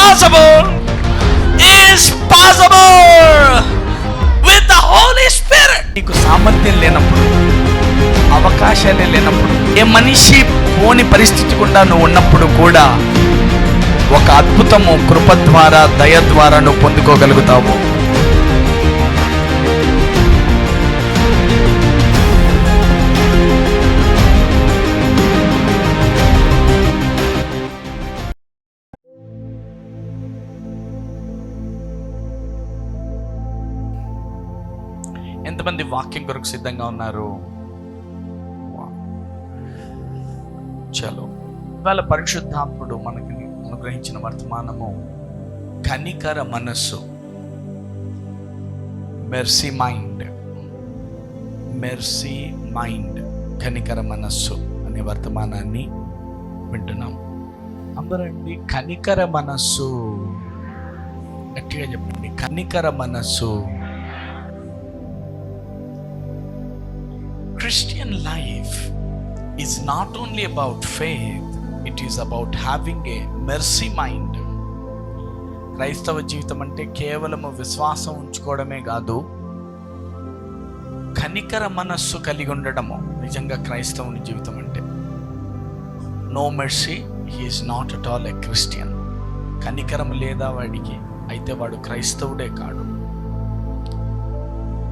impossible is possible with the Holy Spirit. నీకు సామర్థ్యం లేనప్పుడు, అవకాశాలే లేనప్పుడు, ఏ మనిషి పోని పరిస్థితి గుండా నువ్వు ఉన్నప్పుడు కూడా ఒక అద్భుతము కృప ద్వారా, దయ ద్వారా నువ్వు పొందుకోగలుగుతావు. ఎంతమంది వాక్యం కొరకు సిద్ధంగా ఉన్నారు? చలో, ఇవాళ పరిశుద్ధాత్ముడు మనకి అనుగ్రహించిన వర్తమానము కనికర మనస్సు, మెర్సీ మైండ్. మెర్సీ మైండ్, కనికర మనస్సు అనే వర్తమానాన్ని వింటున్నాం. అందరండి, కనికర మనస్సు గట్టిగా చెప్పండి. కనికర మనస్సు. Christian life is not only about faith, it is about having a mercy mind. క్రైస్తవ జీవితం అంటే కేవలము విశ్వాసం ఉంచుకోవడమే కాదు, కనికర మనస్సు కలిగి ఉండడము నిజంగా క్రైస్తవుని జీవితం అంటే. No mercy, he is not at all a Christian. కనికరం లేదా వాడికి, అయితే వాడు క్రైస్తవుడే కాడు.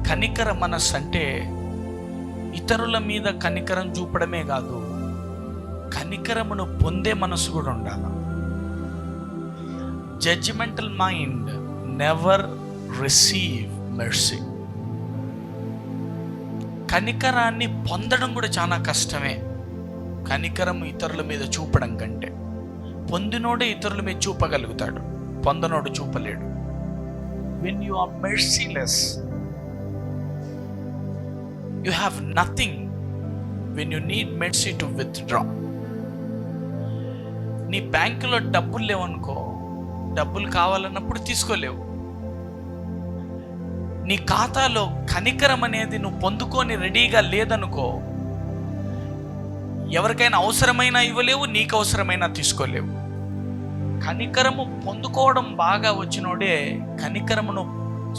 కనికర మనస్సు అంటే ఇతరుల మీద కనికరం చూపడమే కాదు, కనికరమును పొందే మనసు కూడా ఉండాలి. Judgmental mind never receive mercy. కనికరాన్ని పొందడం కూడా చాలా కష్టమే. కనికరం ఇతరుల మీద చూపడం కంటే, పొందినోడే ఇతరుల మీద చూపగలుగుతాడు, పొందనోడు చూపలేడు. when you are merciless, you have nothing when you need mercy to withdraw. నీ బ్యాంకులో డబ్బులు లేవనుకో, డబ్బులు కావాలన్నప్పుడు తీసుకోలేవు. నీ ఖాతాలో కనికరం అనేది నువ్వు పొందుకొని రెడీగా లేదనుకో, ఎవరికైనా అవసరమైనా ఇవ్వలేవు, నీకు అవసరమైనా తీసుకోలేవు. కనికరము పొందుకోవడం బాగా వచ్చినోడే కనికరమును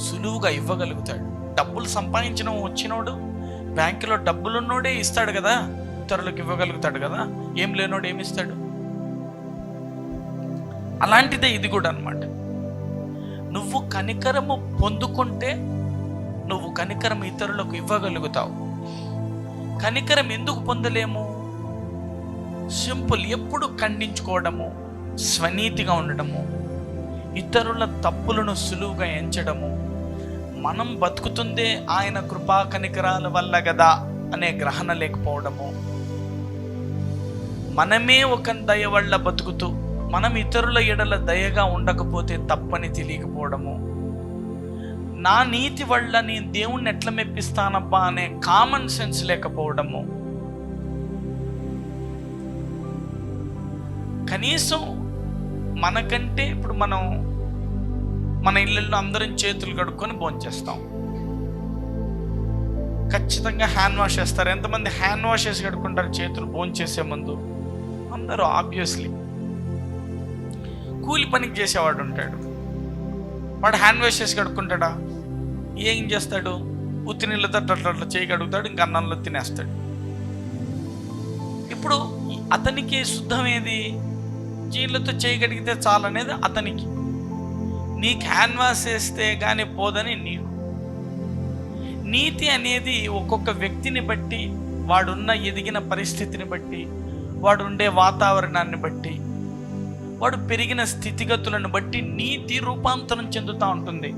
సులువుగా ఇవ్వగలుగుతాడు. డబ్బులు సంపాదించడం వచ్చినోడు, బ్యాంకులో డబ్బులున్నోడే ఇస్తాడు కదా, ఇతరులకు ఇవ్వగలుగుతాడు కదా. ఏం లేనోడు ఏమిస్తాడు? అలాంటిదే ఇది కూడా అన్నమాట. నువ్వు కనికరము పొందుకుంటే నువ్వు కనికరం ఇతరులకు ఇవ్వగలుగుతావు. కనికరం ఎందుకు పొందలేము? సింపుల్. ఎప్పుడు ఖండించుకోవడము, స్వనీతిగా ఉండడము, ఇతరుల తప్పులను సులువుగా ఎంచడము, మనం బతుకుతుందే ఆయన కృపా కనికరాల వల్ల కదా అనే గ్రహణ లేకపోవడము, మనమే ఒక దయ వల్ల బతుకుతూ మనం ఇతరుల ఎడల దయగా ఉండకపోతే తప్పని తెలియకపోవడము, నా నీతి వల్ల నేను దేవుణ్ణి ఎట్లా మెప్పిస్తానబ్బా అనే కామన్ సెన్స్ లేకపోవడము, కనీసం మనకంటే ఇప్పుడు మన ఇళ్ళల్లో అందరం చేతులు కడుక్కొని భోంచేస్తాం. ఖచ్చితంగా హ్యాండ్ వాష్ చేస్తారు. ఎంతమంది హ్యాండ్ వాష్ చేసి కడుక్కుంటారు చేతులు భోంచేసే ముందు? అందరూ. ఆబ్వియస్లీ కూలి పనికి చేసేవాడు ఉంటాడు, వాడు హ్యాండ్ వాష్ చేసి కడుక్కుంటాడా? ఏం చేస్తాడు? ఉత్తి నీళ్ళతో అట్లా చేయి కడుగుతాడు, ఇంకా అన్నంలో తినేస్తాడు. ఇప్పుడు అతనికి శుద్ధం ఏది? జీళ్ళతో చేయి కడిగితే చాలనేది అతనికి. నీకు హ్యాండ్ వాష్ చేస్తే కానీ పోదని నీకు. నీతి అనేది ఒక్కొక్క వ్యక్తిని బట్టి, వాడున్న ఎదిగిన పరిస్థితిని బట్టి, వాడు ఉండే వాతావరణాన్ని బట్టి, వాడు పెరిగిన స్థితిగతులను బట్టి నీతి రూపాంతరం చెందుతూ ఉంటుంది.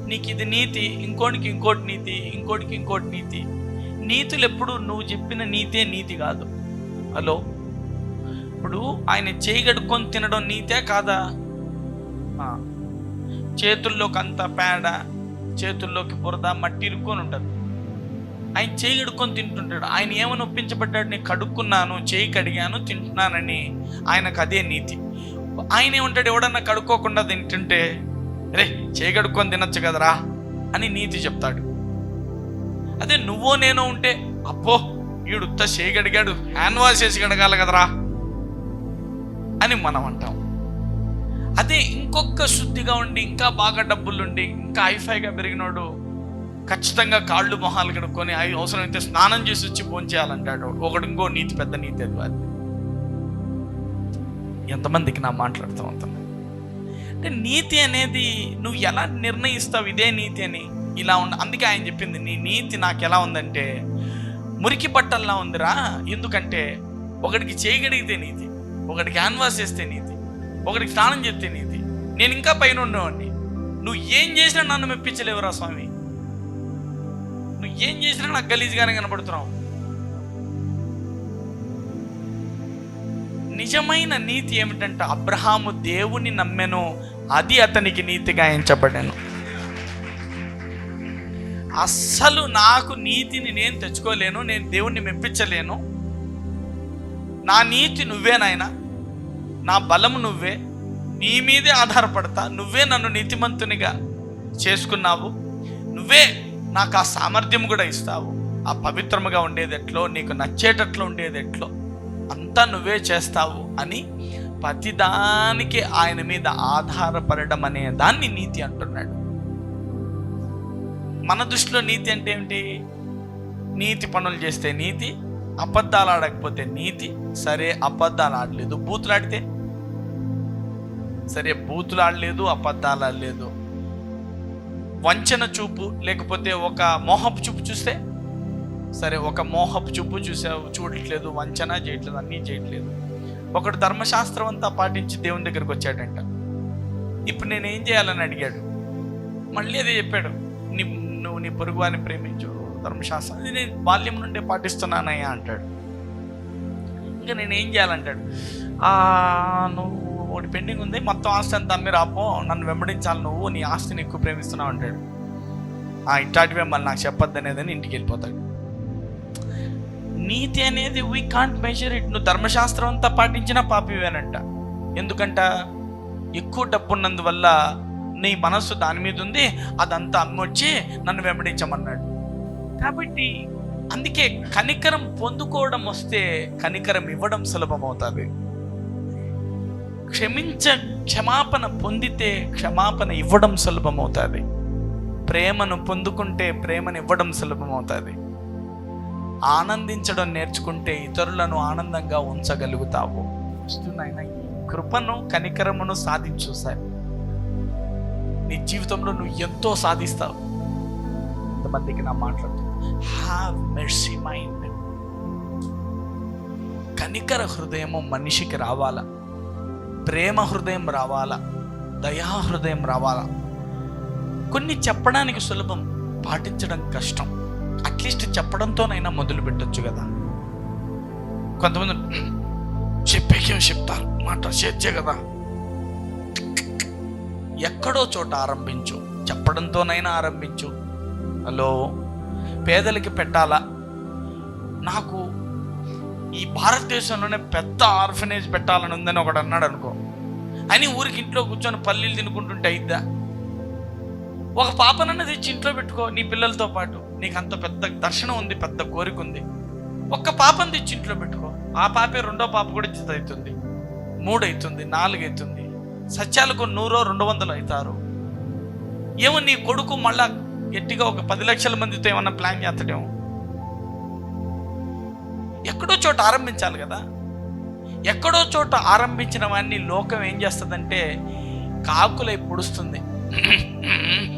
నీకు ఇది నీతి, ఇంకోటికి ఇంకోటి నీతి, ఇంకోటికి ఇంకోటి నీతి. నీతులు ఎప్పుడు నువ్వు చెప్పిన నీతే నీతి కాదు. హలో, ఇప్పుడు ఆయన చేయి కడుక్కొని తినడం నీతే కాదా? చేతుల్లోకి అంత పేడ, చేతుల్లోకి బురద, మట్టి ఇరుక్కొని ఉంటుంది. ఆయన చేయి కడుక్కొని తింటుంటాడు. ఆయన ఏమని ఒప్పించబడ్డాడు? నేను కడుక్కున్నాను, చేయి కడిగాను, తింటున్నానని. ఆయనకు అదే నీతి. ఆయన ఏమంటాడు? ఎవడన్నా కడుక్కోకుండా తింటుంటే, రే చేయి కడుక్కొని తినచ్చు కదరా అని నీతి చెప్తాడు. అదే నువ్వో నేనో ఉంటే, అబ్బో వీడు ఉత్త చేయి కడిగాడు, హ్యాండ్ వాష్ చేసి కడగాలి కదరా అని మనం అంటాం. అదే ఇంకొక శుద్ధిగా ఉండి, ఇంకా బాగా డబ్బులుండి, ఇంకా హైఫైగా పెరిగినోడు ఖచ్చితంగా కాళ్ళు మొహాలు కడుక్కొని అవసరమైతే స్నానం చేసి వచ్చి భోంచేయాలంటాడు. ఒకడు ఇంకో నీతి, పెద్ద నీతి అది. ఎంతమందికి నా మాట్లాడుతూ ఉంటాను అంటే నీతి అనేది నువ్వు ఎలా నిర్ణయిస్తావు ఇదే నీతి అని? ఇలా అందుకే ఆయన చెప్పింది, నీ నీతి నాకు ఎలా ఉందంటే మురికి బట్టల్లా ఉందిరా. ఎందుకంటే ఒకడికి చేయగలిగితే నీతి, ఒకడికి క్యాన్వాస్ చేస్తే నీతి, ఒకడికి స్నానం చేస్తే నీతి. నేను ఇంకా పైన ఉండేవాడిని. నువ్వు ఏం చేసినా నన్ను మెప్పించలేవురా స్వామి. నువ్వు ఏం చేసినా నాకు గలీజ్గానే కనబడుతున్నావు. నిజమైన నీతి ఏమిటంటే అబ్రహాము దేవుని నమ్మెను, అది అతనికి నీతిగా ఎంచబడెను. అస్సలు నాకు నీతిని నేను తెచ్చుకోలేను, నేను దేవుణ్ణి మెప్పించలేను, నా నీతి నువ్వే నాయనా, నా బలము నువ్వే, నీ మీదే ఆధారపడతా, నువ్వే నన్ను నీతిమంతునిగా చేసుకున్నావు, నువ్వే నాకు ఆ సామర్థ్యం కూడా ఇస్తావు, ఆ పవిత్రముగా ఉండేది ఎట్లో, నీకు నచ్చేటట్లు ఉండేది ఎట్లో అంతా నువ్వే చేస్తావు అని ప్రతిదానికి ఆయన మీద ఆధారపడడం అనే దాన్ని నీతి అంటున్నాడు. మన దృష్టిలో నీతి అంటే ఏమిటి? నీతి పనులు చేస్తే నీతి, అబద్ధాలు ఆడకపోతే నీతి. సరే అబద్ధాలు ఆడలేదు, బూతులు ఆడితే సరే, బూతులు ఆడలేదు, అబద్ధాలు ఆడలేదు, వంచన చూపు లేకపోతే ఒక మోహపు చూపు చూస్తే సరే, ఒక మోహపు చూపు చూడట్లేదు, వంచన చేయట్లేదు, అన్నీ చేయట్లేదు. ఒకడు ధర్మశాస్త్రం అంతా పాటించి దేవుని దగ్గరికి వచ్చాడంట. ఇప్పుడు నేను ఏం చేయాలని అడిగాడు. మళ్ళీ అదే చెప్పాడు, నువ్వు నీ పొరుగు వారిని ప్రేమించు, ధర్మశాస్త్రం అది నేను బాల్యం నుండే పాటిస్తున్నానయ్యా అంటాడు. ఇంకా నేను ఏం చేయాలంటాడు. నువ్వు ఒకటి పెండింగ్ ఉంది, మొత్తం ఆస్తి అంతా అమ్మి రాపో, నన్ను వెంబడించాలి, నువ్వు నీ ఆస్తిని ఎక్కువ ప్రేమిస్తున్నావు అంటాడు. ఇట్లాంటివే మళ్ళీ నాకు చెప్పొద్దు అనేదని ఇంటికి వెళ్ళిపోతాడు. నీతి అనేది వీ కాంట్ మెజర్ ఇట్. నువ్వు ధర్మశాస్త్రం అంతా పాటించినా పాపివేనంట. ఎందుకంట? ఎక్కువ డబ్బు ఉన్నందువల్ల నీ మనస్సు దాని మీద ఉంది, అదంతా అమ్మొచ్చి నన్ను వెంబడించమన్నాడు. కాబట్టి అందుకే కనికరం పొందుకోవడం వస్తే కనికరం ఇవ్వడం సులభం అవుతుంది. క్షమాపణ పొందితే క్షమాపణ ఇవ్వడం సులభం అవుతుంది. ప్రేమను పొందుకుంటే ప్రేమను ఇవ్వడం సులభం అవుతుంది. ఆనందించడం నేర్చుకుంటే ఇతరులను ఆనందంగా ఉంచగలుగుతావు. కృపను కనికరమును సాధించు సార్, నీ జీవితంలో నువ్వు ఎంతో సాధిస్తావు. కొంతమందికి నా మాట్లాడుతుంది, హ్యావ్ మెర్సీ మైండ్. కనికర హృదయము మనిషికి రావాలా, ప్రేమ హృదయం రావాలా, దయా హృదయం రావాలా. కొన్ని చెప్పడానికి సులభం, పాటించడం కష్టం. అట్లీస్ట్ చెప్పడంతోనైనా మొదలు పెట్టచ్చు కదా. కొంతమంది చెప్పేకేం చెప్తారు, మాట చేర్చే కదా. ఎక్కడో చోట ఆరంభించు, చెప్పడంతోనైనా ఆరంభించు. హలో, పేదలకి పెట్టాలా? నాకు ఈ భారతదేశంలోనే పెద్ద ఆర్ఫనేజ్ పెట్టాలని ఉందని ఒకడు అన్నాడు అనుకో, అని ఊరికి ఇంట్లో కూర్చొని పల్లీలు తినుకుంటుంటే అయిద్దా? ఒక పాపనన్న తెచ్చి ఇంట్లో పెట్టుకో నీ పిల్లలతో పాటు. నీకు అంత పెద్ద దర్శనం ఉంది, పెద్ద కోరిక ఉంది, ఒక్క పాపను తెచ్చి ఇంట్లో పెట్టుకో. ఆ పాపే రెండో పాప కూడా చిత్త అవుతుంది, 3 అవుతుంది, 4 అవుతుంది. సత్యాలకు 100-200 అవుతారు. ఏమో నీ కొడుకు మళ్ళా గట్టిగా ఒక 10 లక్షల మందితో ఏమన్నా ప్లాన్ చేస్తాడేమో. ఎక్కడో చోట ఆరంభించాలి కదా. ఎక్కడో చోట ఆరంభించిన వాడిని లోకం ఏం చేస్తుందంటే కాకులై పొడుస్తుంది.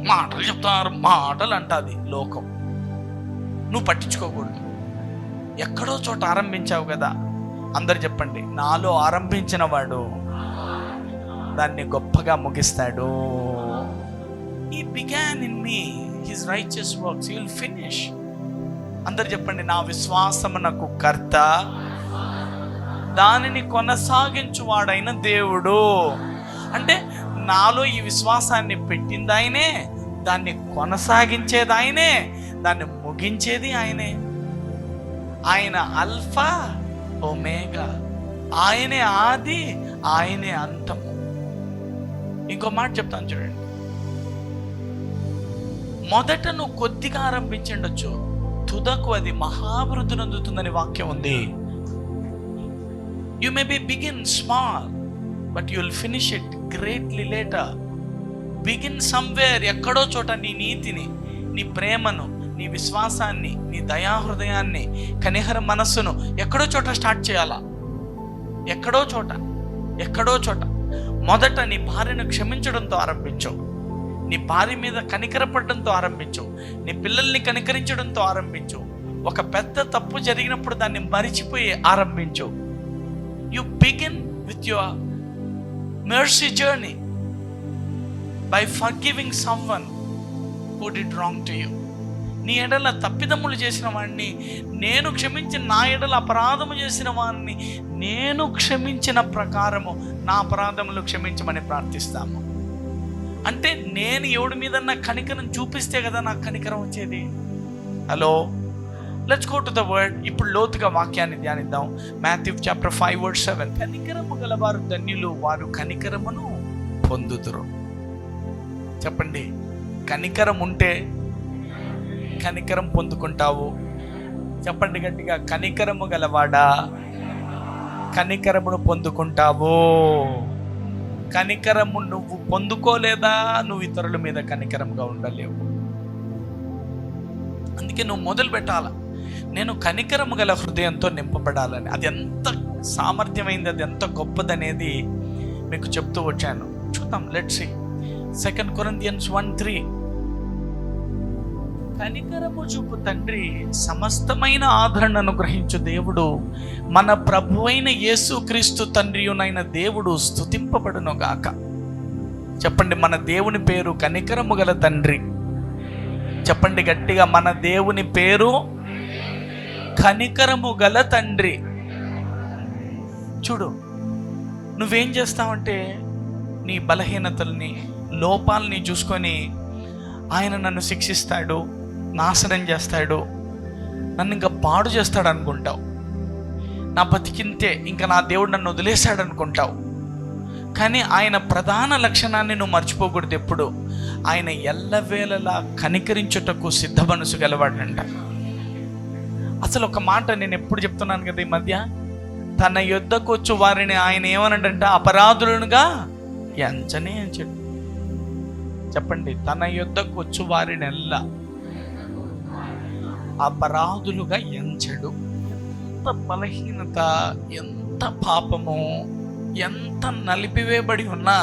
మాటలు చెప్తారు, మాటలు అంటుంది లోకం. నువ్వు పట్టించుకోకూడదు. ఎక్కడో చోట ఆరంభించావు కదా. అందరు చెప్పండి, నాలో ఆరంభించిన వాడు దాన్ని గొప్పగా ముగిస్తాడు. He began in me his righteous works, he will finish. అందరు చెప్పండి, నా విశ్వాసమునకు కర్త దానిని కొనసాగించువాడైన దేవుడు. అంటే నాలో ఈ విశ్వాసాన్ని పెట్టింది ఆయనే, దాన్ని కొనసాగించేది ఆయనే, దాన్ని ముగించేది ఆయనే. ఆయన అల్ఫా ఒమేగా, ఆయనే ఆది, ఆయనే అంతము. ఇంకో మాట చెప్తాను చూడండి. మొదట నువ్వు కొద్దిగా ఆరంభించండొచ్చు, తుదకు అది మహాభివృద్ధి నందుతుందని వాక్యం ఉంది. You may be begin small but you will finish it greatly later. Begin somewhere, ఎక్కడో చోట నీ నీతిని, నీ ప్రేమను, నీ విశ్వాసాన్ని, నీ దయాహృదయాన్ని, కనిహర మనస్సును ఎక్కడో చోట స్టార్ట్ చేయాలా. ఎక్కడో చోట మొదట నీ భార్యను క్షమించడంతో ఆరంభించు. నీ భార్య మీద కనికరపడడంతో ఆరంభించు. నీ పిల్లల్ని కనికరించడంతో ఆరంభించు. ఒక పెద్ద తప్పు జరిగినప్పుడు దాన్ని మరిచిపోయి ఆరంభించు. You begin with your mercy journey by forgiving someone who did wrong to you. నీ ఎడల తప్పిదమ్ములు చేసిన వాడిని నేను క్షమించిన, నా ఎడల అపరాధము చేసిన వాడిని నేను క్షమించిన ప్రకారము నా అపరాధములు క్షమించమని ప్రార్థిస్తాము. అంటే నేను ఎవడి మీద నా కనికరం చూపిస్తే కదా నాకు కనికరం వచ్చేది. Hello, let's go to the word. ఇప్పుడు లోతుగా వాక్యాన్ని ధ్యానిద్దాం. Matthew chapter 5:7. కనికరము గలవారు ధన్యులు, వారు కనికరమును పొందుదురు. చెప్పండి, కనికరం ఉంటే కనికరం పొందుకుంటావు. చెప్పండి గట్టిగా, కనికరము గలవాడా కనికరమును పొందుకుంటావు. కనికరము నువ్వు పొందుకోలేదా నువ్వు ఇతరుల మీద కనికరంగా ఉండలేవు. అందుకే నువ్వు మొదలు పెట్టాల, నేను కనికరము గల హృదయంతో నింపబడాలని. అది ఎంత సామర్థ్యమైంది, అది ఎంత గొప్పదనేది మీకు చెప్తూ వచ్చాను. చూద్దాం, లెట్స్ సీ. 2 Corinthians 1:3. కనికరము చూపు తండ్రి, సమస్తమైన ఆదరణను గ్రహించు దేవుడు, మన ప్రభువైన యేసుక్రీస్తు తండ్రియునైన దేవుడు స్తుతింపబడును గాక. చెప్పండి, మన దేవుని పేరు కనికరము గల తండ్రి. చెప్పండి గట్టిగా, మన దేవుని పేరు కనికరము గల తండ్రి. చూడు, నువ్వేం చేస్తావంటే నీ బలహీనతల్ని, లోపాలని చూసుకొని ఆయన నన్ను శిక్షిస్తాడు, నాశనం చేస్తాడు, నన్ను ఇంకా పాడు చేస్తాడు అనుకుంటావు. నా బతికింతే, ఇంకా నా దేవుడు నన్ను వదిలేశాడు అనుకుంటావు. కానీ ఆయన ప్రధాన లక్షణాన్ని నువ్వు మర్చిపోకూడదు. ఎప్పుడు ఆయన ఎల్లవేళలా కనికరించుటకు సిద్ధ మనసు గలవాడంట. అసలు ఒక మాట నేను ఎప్పుడు చెప్తున్నాను కదా ఈ మధ్య, తన యొద్దకు వచ్చు వారిని ఆయన ఏమనంట, అపరాధులుగా ఎంచనే ఎంచడు. చెప్పండి, తన యొద్దకు వచ్చు వారిని ఎల్లా అపరాధులుగా ఎంచడు. ఎంత బలహీనత, ఎంత పాపము, ఎంత నలిపివేయబడి ఉన్నా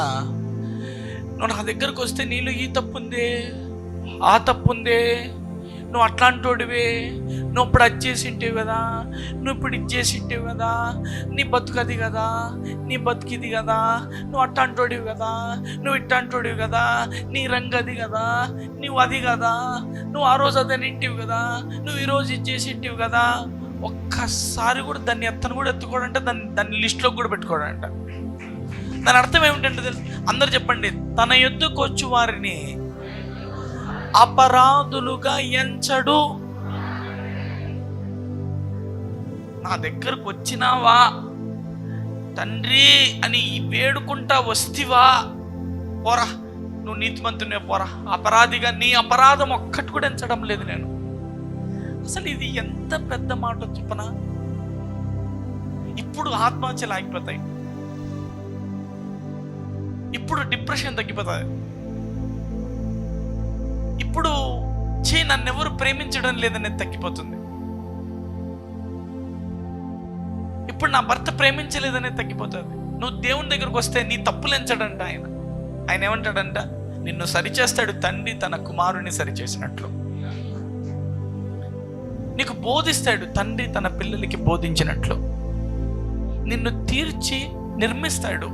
నువ్వు నా దగ్గరకు వస్తే నీళ్ళు ఈ తప్పుందే, ఆ తప్పుందే, నువ్వు అట్లాంటోడివే, నువ్వు ఇప్పుడు అది చేసింటేవి కదా, నువ్వు ఇప్పుడు ఇది చేసింటేవి కదా, నీ బతుకది కదా, నీ బతికిది కదా, నువ్వు అట్లాంటోడివి కదా, నువ్వు ఇట్లాంటోడివి కదా, నీ రంగు అది కదా, నువ్వు అది కదా, నువ్వు ఆ రోజు అదని ఇంటివి కదా, నువ్వు ఈరోజు ఇది చేసింటివి కదా. ఒక్కసారి కూడా దాన్ని కూడా ఎత్తుకోడంట, దాన్ని లిస్టులోకి కూడా పెట్టుకోడంట. దాని అర్థం ఏమిటంటే అందరు చెప్పండి, తన యొద్దకు వచ్చు వారిని అపరాధులుగా ఎంచడు. నా దగ్గరకు వచ్చినావా తండ్రి అని వేడుకుంటా వస్తివా, పోరా నువ్వు నీతిమంతునే, పోరా, అపరాధిగా నీ అపరాధం ఒక్కటి కూడా ఎంచడం లేదు నేను. అసలు ఇది ఎంత పెద్ద మాట చెప్పనా. ఇప్పుడు ఆత్మహత్యలు ఆగిపోతాయి, ఇప్పుడు డిప్రెషన్ తగ్గిపోతుంది, ఇప్పుడు నన్నెవరు ప్రేమించడం లేదనేది తగ్గిపోతుంది, ఇప్పుడు నా భర్త ప్రేమించలేదనేది తగ్గిపోతుంది. నువ్వు దేవుని దగ్గరకు వస్తే నీ తప్పులు ఎంచడంట ఆయన ఏమంటాడంట, నిన్ను సరిచేస్తాడు తండ్రి తన కుమారుని సరిచేసినట్లు. నీకు బోధిస్తాడు తండ్రి తన పిల్లలకి బోధించినట్లు. నిన్ను తీర్చి నిర్మిస్తాడు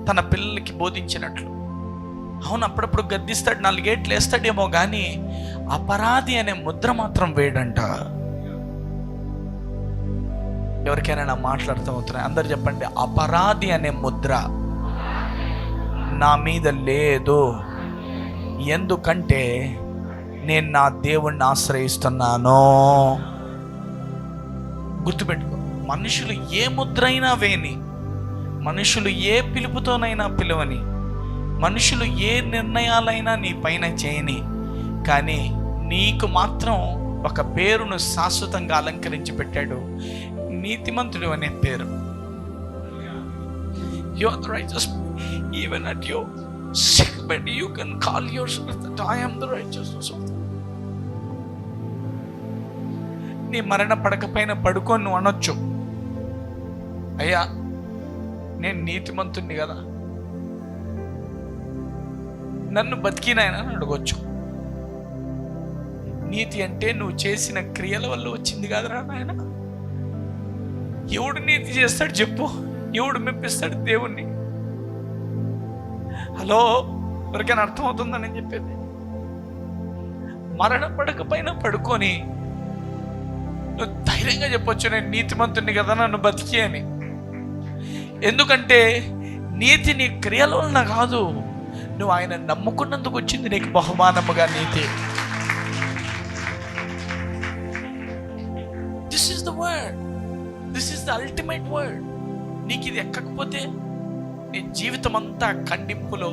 తన పిల్లలకి బోధించినట్లు. అవును, అప్పుడప్పుడు గద్దిస్తాడు, 4 ఏట్లు వేస్తాడేమో కానీ అపరాధి అనే ముద్ర మాత్రం వేయడంట. ఎవరికైనా నా మాట్లాడుతూ అవుతున్నాయి? అందరు చెప్పండి, అపరాధి అనే ముద్ర నా మీద లేదు. ఎందుకంటే నేను నా దేవుణ్ణి ఆశ్రయిస్తున్నాను. గుర్తుపెట్టుకో, మనుషులు ఏ ముద్రైనా వేని, మనుషులు ఏ పిలుపుతోనైనా పిలువని, మనుషులు ఏ నిర్ణయాలైనా నీ పైన చేయని, కానీ నీకు మాత్రం ఒక పేరును శాశ్వతంగా అలంకరించి పెట్టాడు, నీతిమంతుడు అనే పేరు. You are the righteous. Even at your sick bed, you can call yourself that I am the righteousness of God. నీ మరణ పడక పైన పడుకొని నువ్వు అనొచ్చు, అయ్యా నేను నీతిమంతుణ్ణి కదా, నన్ను బతికినాయన అని అడగొచ్చు. నీతి అంటే నువ్వు చేసిన క్రియల వల్ల వచ్చింది కాదురా నాయన. ఎవడు నీతి చేస్తాడు చెప్పు? ఎవడు మెప్పిస్తాడు దేవుణ్ణి? హలో, ఎవరికైనా అర్థమవుతుందని నేను చెప్పేది? మరణ పడక పైన పడుకొని నువ్వు ధైర్యంగా చెప్పొచ్చు, నేను నీతిమంతుణ్ణి కదా, నన్ను బతికి అని. ఎందుకంటే నీతి నీ క్రియల వలన కాదు, నువ్వు ఆయన నమ్ముకున్నందుకు వచ్చింది నీకు బహుమానముగా నీతి. This is the word, this is the ultimate word. నీకు ఇది ఎక్కకపోతే నీ జీవితం అంతా ఖండింపులో,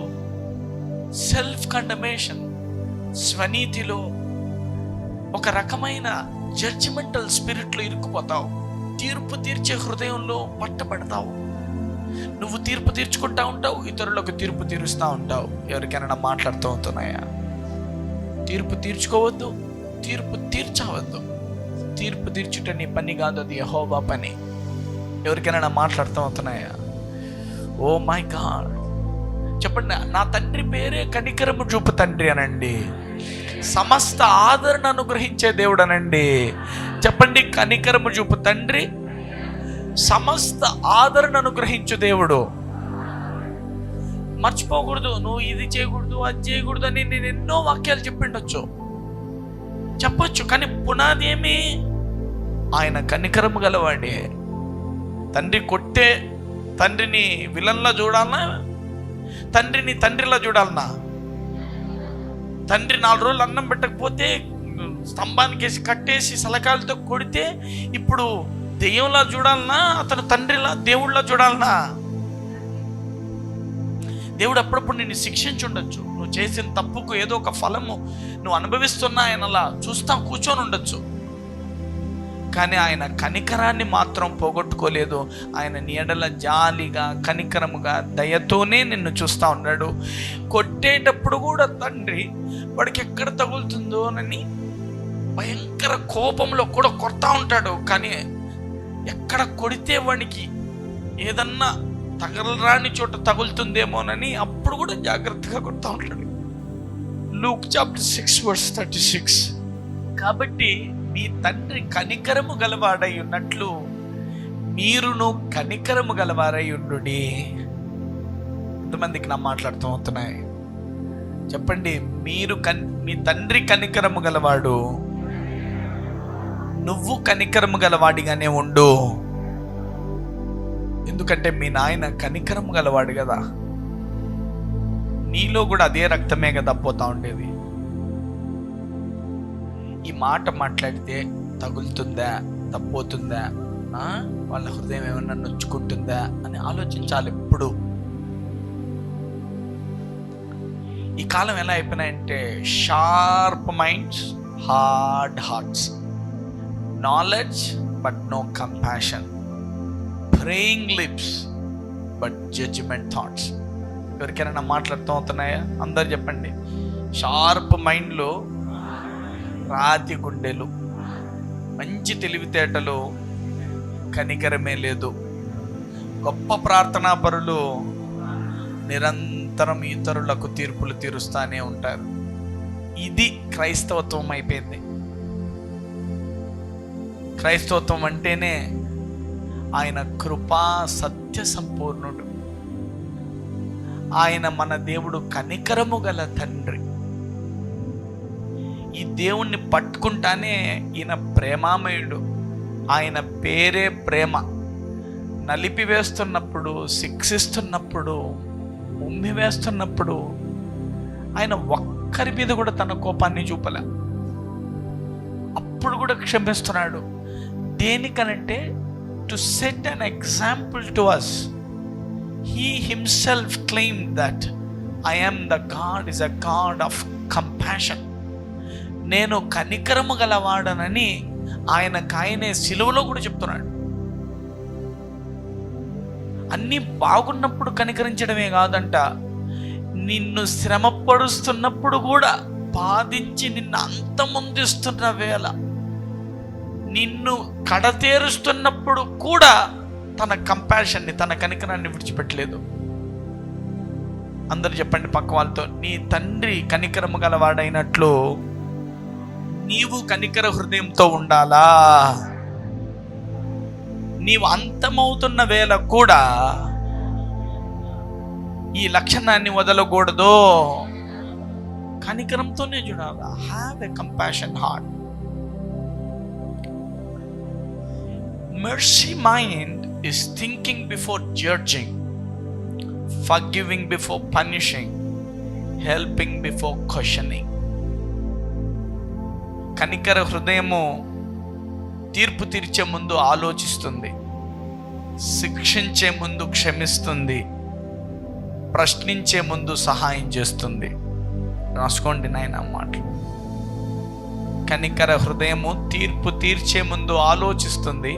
సెల్ఫ్ కండమేషన్, స్వనీతిలో, ఒక రకమైన జడ్జిమెంటల్ స్పిరిట్లో ఇరుక్కుపోతావు. తీర్పు తీర్చే హృదయంలో పట్టబడతావు. నువ్వు తీర్పు తీర్చుకుంటా ఉంటావు, ఇతరులకు తీర్పు తీరుస్తూ ఉంటావు. ఎవరికైనా మాట్లాడుతూ ఉంటున్నాయా? తీర్పు తీర్చుకోవద్దు, తీర్పు తీర్చవద్దు. తీర్పు తీర్చుట నీ పని కాదు, అది యెహోవా పని. ఎవరికైనా మాట్లాడుతూ ఉంటున్నాయా? ఓ మై గాడ్, చెప్పండి. నా తండ్రి పేరే కనికరము చూపు తండ్రి అనండి. సమస్త ఆదరణ అనుగ్రహించే దేవుడు అనండి. చెప్పండి, కనికరము చూపు తండ్రి, సమస్త ఆదరణ అనుగ్రహించు దేవుడు. మర్చిపోకూడదు, నువ్వు ఇది చేయకూడదు, అది చేయకూడదు అని నేను ఎన్నో వాక్యాలు చెప్పిండొచ్చు, చెప్పొచ్చు. కానీ పునాది ఏమి? ఆయన కనికరము గలవాడే. తండ్రి కొట్టే తండ్రిని విలన్లా చూడాలనా? తండ్రిని తండ్రిలా చూడాలనా? తండ్రి 4 రోజులు అన్నం పెట్టకపోతే స్తంభానికి వేసి కట్టేసి సలకాలతో కొడితే ఇప్పుడు దెయ్యంలా చూడాలనా? అతను తండ్రిలా, దేవుళ్ళలా చూడాలనా? దేవుడు అప్పుడప్పుడు నిన్ను శిక్షించుండొచ్చు. నువ్వు చేసిన తప్పుకు ఏదో ఒక ఫలము నువ్వు అనుభవిస్తున్నా ఆయనలా చూస్తా కూర్చొని ఉండొచ్చు. కానీ ఆయన కనికరాన్ని మాత్రం పోగొట్టుకోలేదు. ఆయన నీ ఎడల జాలిగా, కనికరముగా, దయతోనే నిన్ను చూస్తూ ఉన్నాడు. కొట్టేటప్పుడు కూడా తండ్రి వాడికి ఎక్కడ తగులుతుందోనని భయంకర కోపంలో కూడా కొడతా ఉంటాడు. కానీ ఎక్కడ కొడితే వాడికి ఏదన్నా తగలరాని చోట తగులుతుందేమోనని అప్పుడు కూడా జాగ్రత్తగా కొడతా ఉంటాడు. Luke chapter 6:36. కాబట్టి మీ తండ్రి కనికరము గలవాడై ఉన్నట్లు మీరును కనికరము గలవారై ఉండుడి. ఎంతమందికి నా మాట్లాడుతూ అవుతున్నాయి? చెప్పండి, మీ తండ్రి కనికరము గలవాడు, నువ్వు కనికరము గలవాడిగానే ఉండు. ఎందుకంటే మీ నాయన కనికరము గలవాడు కదా. నీలో కూడా అదే రక్తమే కదా పోతా ఉండేది. ఈ మాట మాట్లాడితే తగులుతుందా, తప్పుతుందా, వాళ్ళ హృదయం ఏమన్నా నొచ్చుకుంటుందా అని ఆలోచించాలి ఎప్పుడు. ఈ కాలం ఎలా అయిపోయినాయంటే sharp minds, hard hearts, knowledge but no compassion, praying lips but judgment thoughts. ఎవరికైనా మాట్లాడుతూ అవుతున్నాయా? అందరు చెప్పండి. షార్ప్ మైండ్లో రాతి గుండెలు, మంచి తెలివితేటలు, కనికరమే లేదు. గొప్ప ప్రార్థనా పరులు నిరంతరం ఇతరులకు తీర్పులు తీరుస్తూనే ఉంటారు. ఇది క్రైస్తవత్వం అయిపోయింది. క్రైస్తవత్వం అంటేనే ఆయన కృపా సత్య సంపూర్ణుడు. ఆయన మన దేవుడు కనికరము గల తండ్రి. ఈ దేవుణ్ణి పట్టుకుంటానే ఈయన ప్రేమామయుడు. ఆయన పేరే ప్రేమ. నలిపివేస్తున్నప్పుడు, శిక్షిస్తున్నప్పుడు, ఉమ్మి వేస్తున్నప్పుడు ఆయన ఒక్కరి మీద కూడా తన కోపాన్ని చూపలే. అప్పుడు కూడా క్షమిస్తున్నాడు. దేనికనంటే to set an example to us. He himself claimed that I am the God is a God of compassion. నేను కనికరము గలవాడనని ఆయనకు ఆయనే సిలువలో కూడా చెప్తున్నాడు. అన్నీ బాగున్నప్పుడు కనికరించడమే కాదంట, నిన్ను శ్రమపరుస్తున్నప్పుడు కూడా, బాధించి నిన్ను అంతమొందిస్తున్న వేళ, నిన్ను కడతేరుస్తున్నప్పుడు కూడా తన కంపాషన్ని, తన కనికరాన్ని విడిచిపెట్టలేదు. అందరు చెప్పండి పక్క వాళ్ళతో, నీ తండ్రి కనికరము గలవాడైనట్లు నీవు కనికర హృదయంతో ఉండాలా. నీవు అంతమవుతున్న వేళ కూడా ఈ లక్షణాన్ని వదలకూడదు, కనికరంతోనే చూడాలా. Have a compassion heart. Mercy mind is thinking before judging, forgiving before punishing, helping before questioning. కనికర హృదయము తీర్పు తీర్చే ముందు ఆలోచిస్తుంది, శిక్షించే ముందు క్షమిస్తుంది, ప్రశ్నించే ముందు సహాయం చేస్తుంది. రాసుకోండి నాయన మాటలు. కనికర హృదయము తీర్పు తీర్చే ముందు ఆలోచిస్తుంది,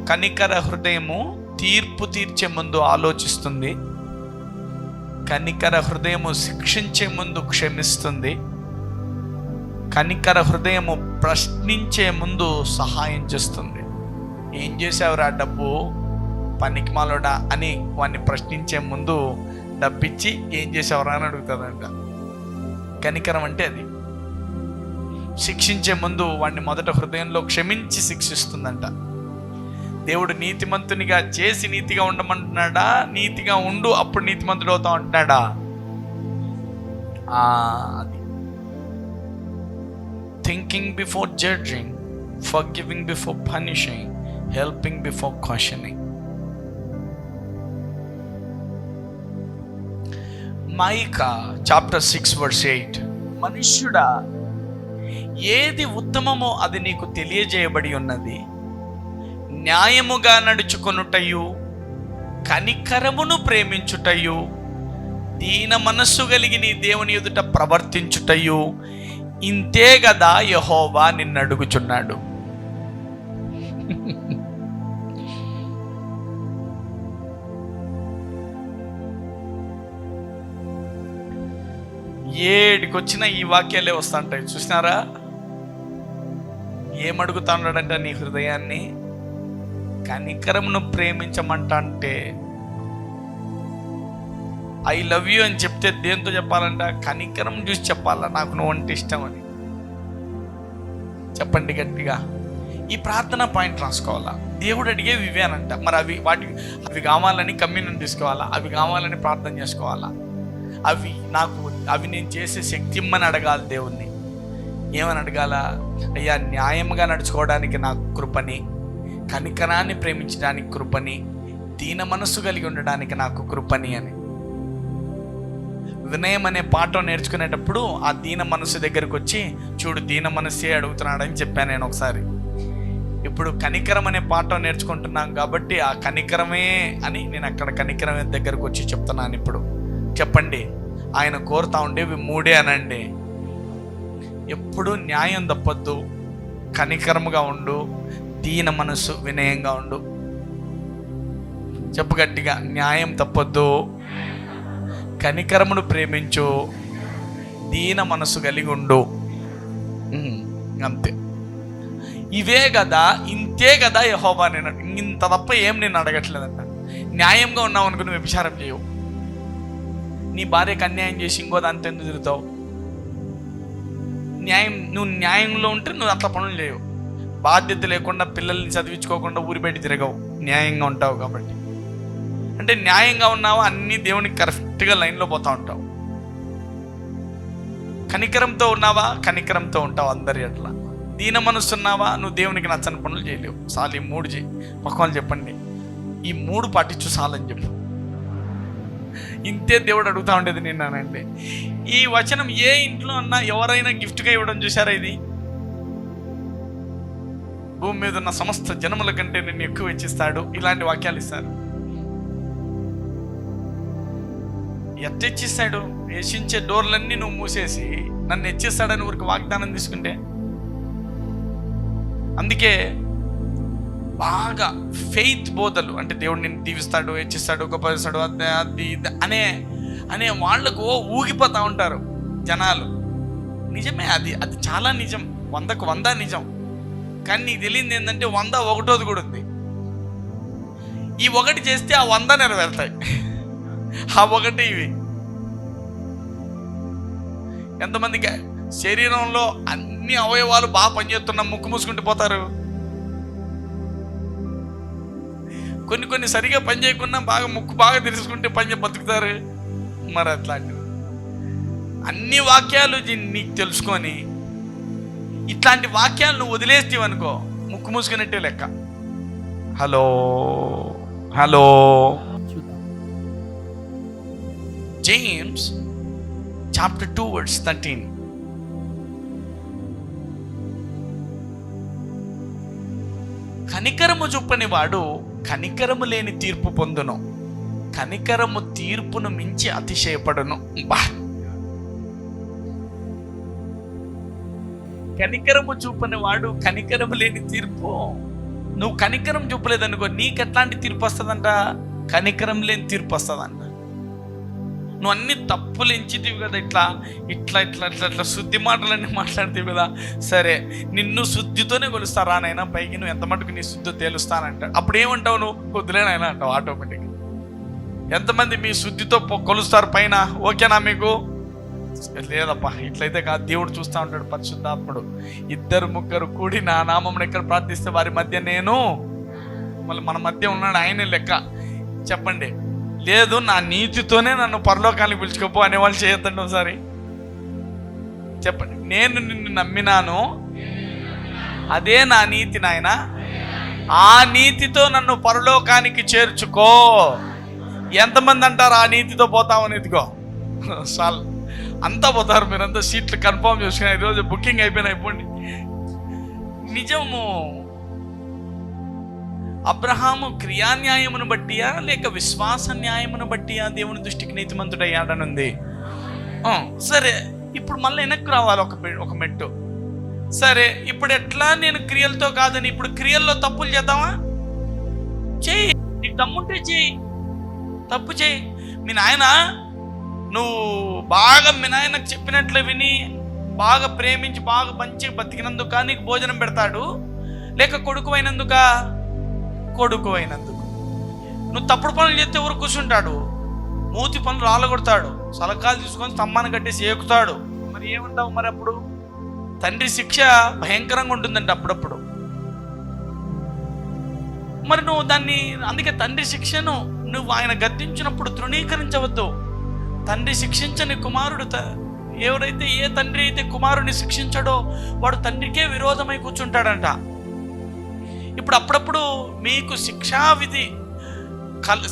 కనికర హృదయము తీర్పు తీర్చే ముందు ఆలోచిస్తుంది, కనికర హృదయము శిక్షించే ముందు క్షమిస్తుంది, కనికర హృదయము ప్రశ్నించే ముందు సహాయం చేస్తుంది. ఏం చేసావురా డబ్బు పనికి మాలోడా అని వాడిని ప్రశ్నించే ముందు డబ్బిచ్చి ఏం చేసావురా అని అడుగుతుందంట. కనికరం అంటే అది. శిక్షించే ముందు వాడిని మొదట హృదయంలో క్షమించి శిక్షిస్తుందంట. దేవుడు నీతిమంతునిగా చేసి నీతిగా ఉండమంటున్నాడా, నీతిగా ఉండు అప్పుడు నీతిమంతుడు అవుతావు అంటున్నాడా? అది thinking before judging, forgiving before punishing, helping before questioning. Mica chapter 6:8, మనుష్యుడా ఏది ఉత్తమమో అది నీకు తెలియజేయబడి ఉన్నది, న్యాయముగా నడుచుకొనుటయు, కనికరమును ప్రేమించుటయు, దీన మనస్సు కలిగి నీ దేవుని ఎదుట ప్రవర్తించుటయు, ఇంతే కదా యెహోవా నిన్ను అడుగుచున్నాడు. ఏడికొచ్చినా ఈ వాక్యాలే వస్తుంటాయి. చూసినారా? ఏమడుగుతాడంట నీ హృదయాన్ని? కనికరమును ప్రేమించమంట. అంటే ఐ లవ్ యూ అని చెప్తే దేంతో చెప్పాలంట? కనికరం చూసి చెప్పాలా, నాకు నువ్వు అంటే ఇష్టం అని. చెప్పండి గట్టిగా. ఈ ప్రార్థన పాయింట్ రాసుకోవాలా. దేవుడు అడిగేవి ఇవేనంట. మరి అవి కావాలని కమ్యూనియన్ తీసుకోవాలా, అవి కావాలని ప్రార్థన చేసుకోవాలా, అవి నేను చేసే శక్తి ఇమ్మని అడగాలి దేవుణ్ణి. ఏమని అడగాల? అయ్యా న్యాయంగా నడుచుకోవడానికి నాకు కృపని, కనికరాన్ని ప్రేమించడానికి కృపని, దీన మనస్సు కలిగి ఉండడానికి నాకు కృపని అని. వినయం అనే పాఠం నేర్చుకునేటప్పుడు ఆ దీన మనస్సు దగ్గరకు వచ్చి, చూడు దీన మనస్సే అడుగుతున్నాడని చెప్పాను నేను ఒకసారి. ఇప్పుడు కనికరం అనే పాఠం నేర్చుకుంటున్నాం కాబట్టి ఆ కనికరమే అని నేను అక్కడ కనికరమే దగ్గరకు వచ్చి చెప్తున్నాను. ఇప్పుడు చెప్పండి, ఆయన కోరుతా ఉండేవి 3 అనండి. ఎప్పుడు న్యాయం తప్పొద్దు, కనికరముగా ఉండు, దీన మనస్సు వినయంగా ఉండు. చెప్పు గట్టిగా. న్యాయం తప్పొద్దు, కనికరమును ప్రేమించు, దీన మనస్సు కలిగి ఉండు. అంతే. ఇవే కదా, ఇంతే కదా యెహోవా నేను, ఇంత తప్ప ఏం నేను అడగట్లేదంట. న్యాయంగా ఉన్నావు అనుకో, నువ్వు వ్యభిచారం చేయవు. నీ భార్యకు అన్యాయం చేసి ఇంకో దాంతో ఎందుకు తిరుగుతావు? నువ్వు న్యాయంలో ఉంటే నువ్వు అట్లా పనులు చేయవు. బాధ్యత లేకుండా పిల్లల్ని చదివించుకోకుండా ఊరి బయట తిరగవు, న్యాయంగా ఉంటావు కాబట్టి. అంటే న్యాయంగా ఉన్నావా, అన్నీ దేవునికి కరెక్ట్గా లైన్లో పోతూ ఉంటావు. కనికరంతో ఉన్నావా, కనికరంతో ఉంటావు అందరి అట్లా. దీన మనస్సు ఉన్నావా, నువ్వు దేవునికి నచ్చని పనులు చేయలేవు. చాలు ఈ 3 చేయి. పక్కన చెప్పండి, ఈ 3 పాటించు చాలని చెప్పు. ఇంతే దేవుడు అడుగుతూ ఉండేది నిన్నానండి. ఈ వచనం ఏ ఇంట్లో అన్నా ఎవరైనా గిఫ్ట్గా ఇవ్వడం చూసారా? ఇది భూమి మీద ఉన్న సమస్త జనముల కంటే నిన్ను ఎక్కువ హెచ్చిస్తాడు, ఇలాంటి వాక్యాలు ఇస్తారు. ఎట్ట హెచ్చిస్తాడు? హెచ్చించే డోర్లన్నీ నువ్వు మూసేసి నన్ను హెచ్చిస్తాడని ఊరికి వాగ్దానం తీసుకుంటే. అందుకే బాగా ఫెయిత్ బోధలు, అంటే దేవుడు నిన్ను దీవిస్తాడు, హెచ్చిస్తాడు, గొప్ప చేస్తాడు, అది అనే వాళ్ళకు ఊగిపోతూ ఉంటారు జనాలు. నిజమే, అది చాలా నిజం, 100కు 100 నిజం. కానీ నీకు తెలియదు ఏంటంటే 100 ఒకటోది కూడా ఉంది. ఈ ఒకటి చేస్తే ఆ 100 నెరవేరుతాయి. ఆ ఒకటి ఇవి. ఎంతమందికి శరీరంలో అన్ని అవయవాలు బాగా పనిచేస్తున్నా ముక్కు మూసుకుంటూ పోతారు. కొన్ని సరిగా పని చేయకుండా బాగా ముక్కు బాగా తెరుచుకుంటే బతుకుతారు. మరి అట్లాంటివి అన్ని వాక్యాలు నీకు తెలుసుకొని ఇట్లాంటి వాక్యాలు నువ్వు వదిలేస్తేవనుకో ముక్కు మూసుకున్నట్టే లెక్క. Hello James chapter 2 verse 13. కనికరము చూపని వాడు కనికరము లేని తీర్పు పొందును, కనికరము తీర్పును మించి అతిశయపడును. కనికరము చూపని వాడు కనికరము లేని తీర్పు. నువ్వు కనికరం చూపలేదనుకో నీకు ఎట్లాంటి తీర్పు వస్తుందంట? కనికరం లేని తీర్పు వస్తుందంట. నువ్వు అన్ని తప్పులు ఎంచితివి కదా, ఇట్లా ఇట్లా ఇట్లా ఇట్లా ఇట్లా శుద్ధి మాటలన్నీ మాట్లాడితేవి కదా. సరే, నిన్ను శుద్ధితోనే కొలుస్తారా నాయన, పైకి నువ్వు ఎంత మటుకు నీ శుద్ధి తేలుస్తానంటాడు. అప్పుడు ఏమంటావు నువ్వు? వద్దులేనాయన అంటావు ఆటోమేటిక్. ఎంతమంది మీ శుద్ధితో కొలుస్తారు పైన? ఓకేనా మీకు? లేదప్పా, ఇట్లయితే కాదు. దేవుడు చూస్తూ ఉంటాడు, పరిశుద్ధాత్ముడు. 2-3 కూడి నా నామమును ఎక్కడ ప్రార్థిస్తే వారి మధ్య నేను, మళ్ళీ మన మధ్య ఉన్నాడు ఆయనే లెక్క. చెప్పండి, లేదు నా నీతితోనే నన్ను పరలోకానికి పిలుచుకోపో అనేవాళ్ళు చేయొద్దండి ఒకసారి. చెప్పండి, నేను నిన్ను నమ్మినాను, అదే నా నీతి నాయన, ఆ నీతితో నన్ను పరలోకానికి చేర్చుకో. ఎంతమంది అంటారు ఆ నీతితో పోతామని? ఇదిగో చాలు, అంతా పోతారు. మీరంతా సీట్లు కన్ఫర్మ్ చేసుకుని ఈరోజు బుకింగ్ అయిపోండి. నిజము. అబ్రహాము క్రియాన్యాయమును బట్టియా లేక విశ్వాస న్యాయమును బట్టియా దేవుని దృష్టికి నీతిమంతుడయ్యాడనుంది. సరే, ఇప్పుడు మళ్ళీ వెనక్కి రావాలి ఒక మెట్టు. సరే, ఇప్పుడు ఎట్లా? నేను క్రియలతో కాదని ఇప్పుడు క్రియల్లో తప్పులు చేద్దామా? చెయ్యి, నీకు దమ్ముంటే చెయ్యి, తప్పు చెయ్యి. మీ నాయన నువ్వు బాగా మీ నాయనకు చెప్పినట్లు విని బాగా ప్రేమించి బాగా మంచిగా బతికినందుక నీకు భోజనం పెడతాడు, లేక కొడుకు అయినందుకు. నువ్వు తప్పుడు పనులు చేస్తే ఎవరు కూర్చుంటాడు? మూతి పనులు రాళ్ళగొడతాడు, సలకాలు తీసుకొని స్తంభాన్ని కట్టేసి ఏకుతాడు. మరి ఏమంటావు? మరి అప్పుడు తండ్రి శిక్ష భయంకరంగా ఉంటుందంటే అప్పుడప్పుడు. మరి నువ్వు దాన్ని, అందుకే తండ్రి శిక్షను నువ్వు ఆయన గద్దించినప్పుడు తృణీకరించవద్దు. తండ్రి శిక్షించని కుమారుడు, ఎవరైతే ఏ తండ్రి అయితే కుమారుడిని శిక్షించాడో వాడు తండ్రికే విరోధమై కూర్చుంటాడంట. ఇప్పుడు అప్పుడప్పుడు మీకు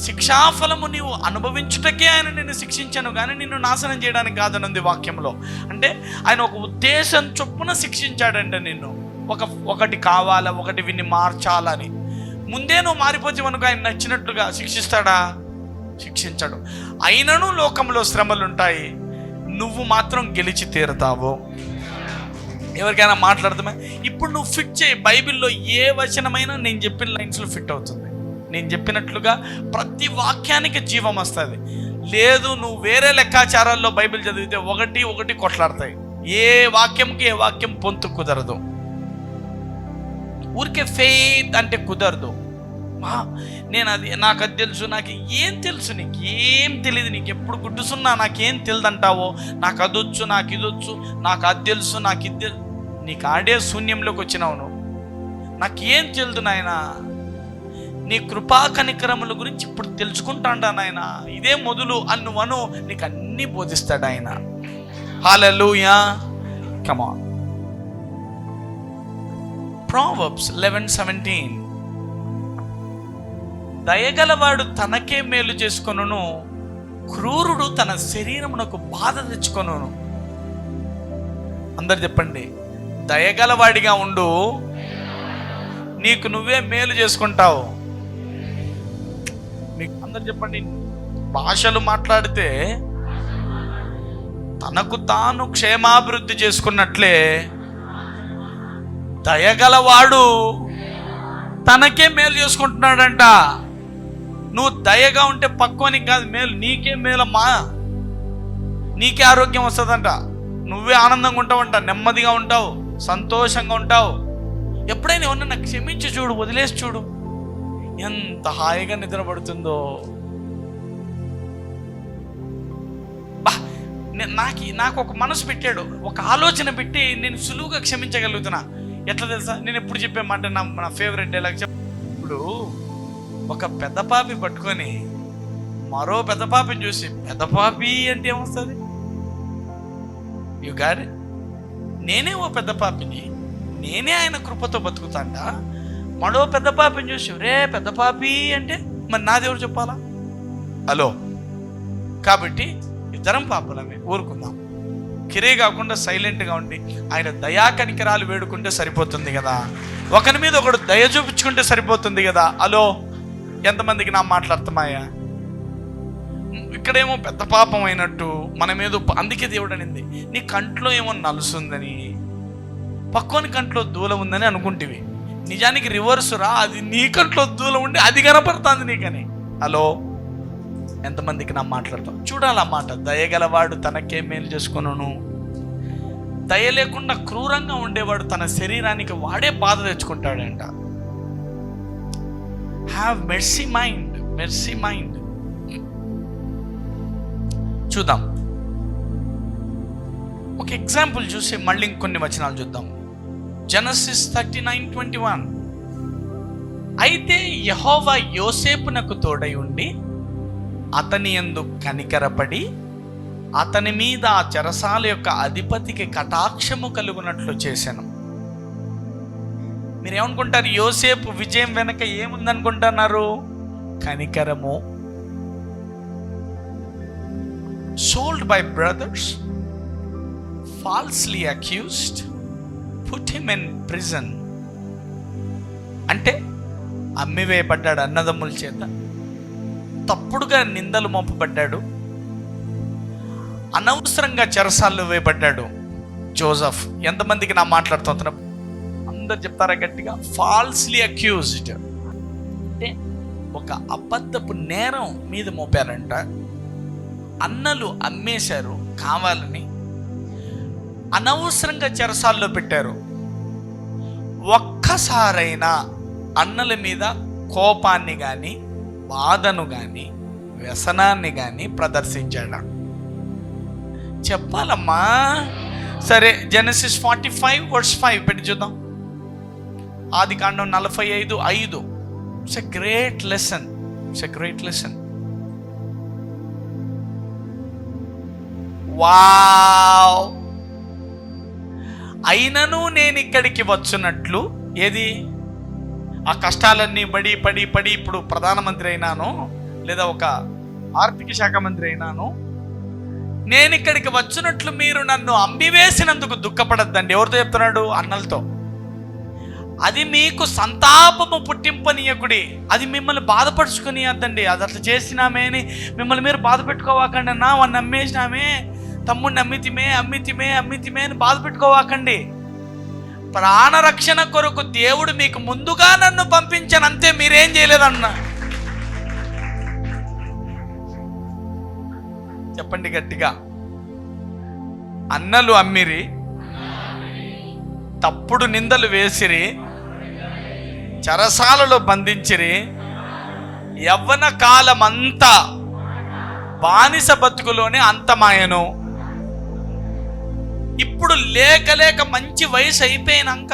శిక్షాఫలము నీవు అనుభవించుటకే ఆయన నిన్ను శిక్షించను కానీ నిన్ను నాశనం చేయడానికి కాదనుంది వాక్యంలో. అంటే ఆయన ఒక ఉద్దేశం చొప్పున శిక్షించాడంటే నిన్ను, ఒకటి కావాలా, ఒకటి విన్ని మార్చాలని. ముందే నువ్వు మారిపోతే మనకు ఆయన నచ్చినట్లుగా శిక్షిస్తాడా? శిక్షించాడు. అయినను లోకంలో శ్రమలు ఉంటాయి, నువ్వు మాత్రం గెలిచి తీరుతావు. ఎవరికైనా మాట్లాడుతామా? ఇప్పుడు నువ్వు ఫిట్ చేయి. బైబిల్లో ఏ వచనమైనా నేను చెప్పిన లైన్స్లో ఫిట్ అవుతుంది. నేను చెప్పినట్లుగా ప్రతి వాక్యానికి జీవం వస్తుంది. లేదు, నువ్వు వేరే లెక్కాచారాల్లో బైబిల్ చదివితే ఒకటి కొట్లాడతాయి. ఏ వాక్యంకి ఏ వాక్యం పొంతు కుదరదు. ఊరికే ఫెయిత్ అంటే కుదరదు. నాకు అది తెలుసు, నాకు ఏం తెలుసు, నీకు ఏం తెలియదు, నీకు ఎప్పుడు గుడ్డుసున్నా నాకేం తెలియదంటావో, నాకు అదొచ్చు, నాకు ఇదొచ్చు, నాకు అది తెలుసు, నాకు ఇది, నీకు ఆడే శూన్యంలోకి వచ్చినావు నువ్వు. నాకేం తెలుదు నాయన, నీ కృపా కనికరముల గురించి ఇప్పుడు తెలుసుకుంటాడా నాయన, ఇదే మొదలు అన్నువను నీకు అన్నీ బోధిస్తాడు ఆయన. హల్లెలూయా. Come on. Proverbs 11:17. దయగలవాడు తనకే మేలు చేసుకొనును, క్రూరుడు తన శరీరమునకు బాధ తెచ్చుకొనును. అందరు చెప్పండి, దయగలవాడిగా ఉండు, నీకు నువ్వే మేలు చేసుకుంటావు. అందరు చెప్పండి, భాషలు మాట్లాడితే తనకు తాను క్షేమాభివృద్ధి చేసుకున్నట్లే దయగలవాడు తనకే మేలు చేసుకుంటున్నాడంట. నువ్వు దయగా ఉంటే పక్వానికి కాదు మేలు, నీకే మేలమ్మా. నీకే ఆరోగ్యం వస్తుందంట, నువ్వే ఆనందంగా ఉంటావంట, నెమ్మదిగా ఉంటావు, సంతోషంగా ఉంటావు. ఎప్పుడైనా ఎవరన్నా క్షమించి చూడు, వదిలేసి చూడు, ఎంత హాయిగా నిద్రపడుతుందో. నాకు ఒక మనసు పెట్టాడు, ఒక ఆలోచన పెట్టి నేను సులువుగా క్షమించగలుగుతున్నా. ఎట్లా తెలుసా? నేను ఎప్పుడు చెప్పే మాట, నా ఫేవరెట్ డైలాగ్. ఇప్పుడు ఒక పెద్ద పాపి పట్టుకొని మరో పెద్ద పాపిని చూసి పెద్ద పాపి అంటే ఏమొస్తుంది? You got it? నేనే ఓ పెద్ద పాపిని, నేనే ఆయన కృపతో బతుకుతాండా. మరో పెద్ద పాపిని చూసి రే పెద్ద పాపి అంటే మరి నాదెవరు చెప్పాలా? హలో. కాబట్టి ఇద్దరం పాపలమే, ఊరుకుందాం. కిరే కాకుండా సైలెంట్గా ఉండి ఆయన దయా కనికరాలు వేడుకుంటే సరిపోతుంది కదా. ఒకరి మీద ఒకడు దయ చూపించుకుంటే సరిపోతుంది కదా. హలో, ఎంతమందికి నా మాట్లాడుతున్నాయా? ఇక్కడేమో పెద్ద పాపం అయినట్టు మన మీద. అందుకే దేవుడు అనింది, నీ కంట్లో ఏమో నలుసుందని, పక్కోని కంట్లో దూలం ఉందని అనుకుంటేవి. నిజానికి రివర్స్ రా, అది నీ కంట్లో దూలం ఉండి అది కనపడుతుంది నీకని. హలో, ఎంతమందికి నా మాట్లాడతాం? చూడాలన్నమాట. దయగలవాడు తనకే మేలు చేసుకును. దయ లేకుండా క్రూరంగా ఉండేవాడు తన శరీరానికి వాడే బాధ తెచ్చుకుంటాడంట. Have mercy mind, mercy mind. చూద్దాం ఒక ఎగ్జాంపుల్ చూసి మళ్ళీ ఇంకొన్ని వచనాలు చూద్దాం. జెనసిస్ 39:21. అయితే యెహోవా యోసేపునకు తోడై ఉండి అతని యందు కనికరపడి అతని మీద ఆ చెరసాల యొక్క అధిపతికి కటాక్షము కలుగునట్లు చేశాను. మీరేమనుకుంటారు? యోసేపు విజయం వెనక ఏముందనుకుంటున్నారు? కనికరము. sold by brothers, falsely accused, put him in prison. అంటే అమ్మివేయబడ్డాడు అన్నదమ్ముల చేత, తప్పుడుగా నిందలు మోపబడ్డాడు, అనవసరంగా చెరసాల్లో వేయబడ్డాడు జోసెఫ్. ఎంతమందికి నా మాట్లాడుతున్నా? అందరు చెప్తారా గట్టిగా? ఫాల్స్లీ అక్యూజ్డ్ అంటే ఒక అబద్ధపు నేరం మీద మోపారంట. అన్నలు అమ్మేశారు కావాలని, అనవసరంగా చెరసాల్లో పెట్టారు. ఒక్కసారైనా అన్నల మీద కోపాన్ని కానీ బాధను కానీ వ్యసనాన్ని కానీ ప్రదర్శించాడు. చెప్పాలమ్మా. సరే, జెనసిస్ 45:5 పెట్టి చూద్దాం. ఆదికాండం 45:5. It's a great lesson, it's a great lesson. Wow! అయినను నేను ఇక్కడికి వచ్చున్నట్లు, ఏది ఆ కష్టాలన్నీ పడి పడి పడి ఇప్పుడు ప్రధానమంత్రి అయినాను, లేదా ఒక ఆర్థిక శాఖ మంత్రి అయినాను, నేను ఇక్కడికి వచ్చినట్లు మీరు నన్ను అమ్మివేసినందుకు దుఃఖపడద్దండి. ఎవరితో చెప్తున్నాడు? అన్నలతో. అది మీకు సంతాపము పుట్టింపనీయకుడి, అది మిమ్మల్ని బాధపరుచుకుని వద్దండి. అది అట్లా చేసినామే అని మిమ్మల్ని మీరు బాధ పెట్టుకోవాకండి. అన్నా వాడిని అమ్మేసినామే, తమ్ముడిని అమ్మితిమే అని బాధ పెట్టుకోవాకండి. ప్రాణరక్షణ కొరకు దేవుడు మీకు ముందుగా నన్ను పంపించాను, అంతే, మీరేం చేయలేదన్నా. చెప్పండి గట్టిగా. అన్నలు అమ్మిరి, తప్పుడు నిందలు వేసిరి, చెరసాలలో బంధించిరి, యవ్వన కాలమంతా బానిస బతుకులోనే అంతమాయను. ఇప్పుడు లేక మంచి వయసు అయిపోయినాక,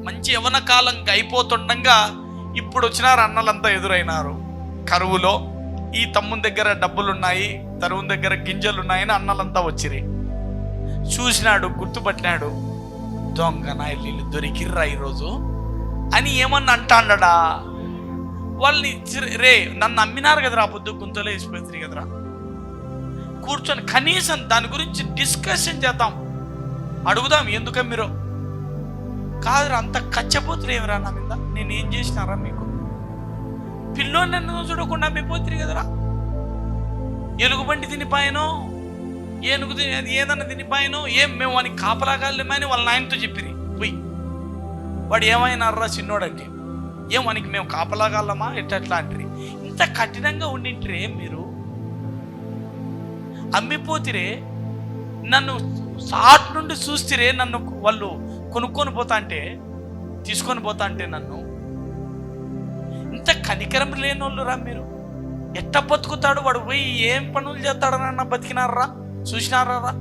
మంచి యవ్వన కాలం అయిపోతుండగా ఇప్పుడు వచ్చినారు అన్నలంతా ఎదురైనారు. కరువులో ఈ తమ్ముని దగ్గర డబ్బులున్నాయి, తరువుని దగ్గర గింజలున్నాయని అన్నలంతా వచ్చిరి. చూసినాడు, గుర్తుపట్టినాడు, దొంగ నాయలు దొరికిర్రా ఈరోజు అని ఏమన్నా అంటాడా? వాళ్ళని రే నన్ను అమ్మినారు కదరా, పొద్దు గుంతలో వేసిపోతుంది కదరా, కూర్చొని కనీసం దాని గురించి డిస్కషన్ చేద్దాం, అడుగుదాం ఎందుక మీరు కాదురా, అంత కచ్చపోతురు ఏమరా నా మీద, నేనేం చేసినారా మీకు? పిల్లోని నన్ను చూడకుండా అమ్మిపోతుంది కదరా, ఎలుగుబంటి తినిపాయనో ఏనుగు ఏదన్నా తినిపాయనో, ఏం మేము వానికి కాపలాగాలేమని వాళ్ళ నాయనతో చెప్పిరి. పోయి వాడు ఏమైనారా చిన్నోడంటే ఏం మనకి మేము కాపలాగాలమా ఎట్లా అంటారు. ఇంత కఠినంగా ఉండింట్రే మీరు, అమ్మిపోతిరే, నన్ను సాట్ నుండి చూstiరే, నన్ను వాళ్ళు కొనుక్కొని పోతా అంటే, తీసుకొని పోతా అంటే, నన్ను ఇంత కనికరం లేని వాళ్ళురా మీరు. ఎట్ట బతుకుతాడు వాడు, పోయి ఏం పనులు చేస్తాడనన్నా బతికినారా, చూసినారా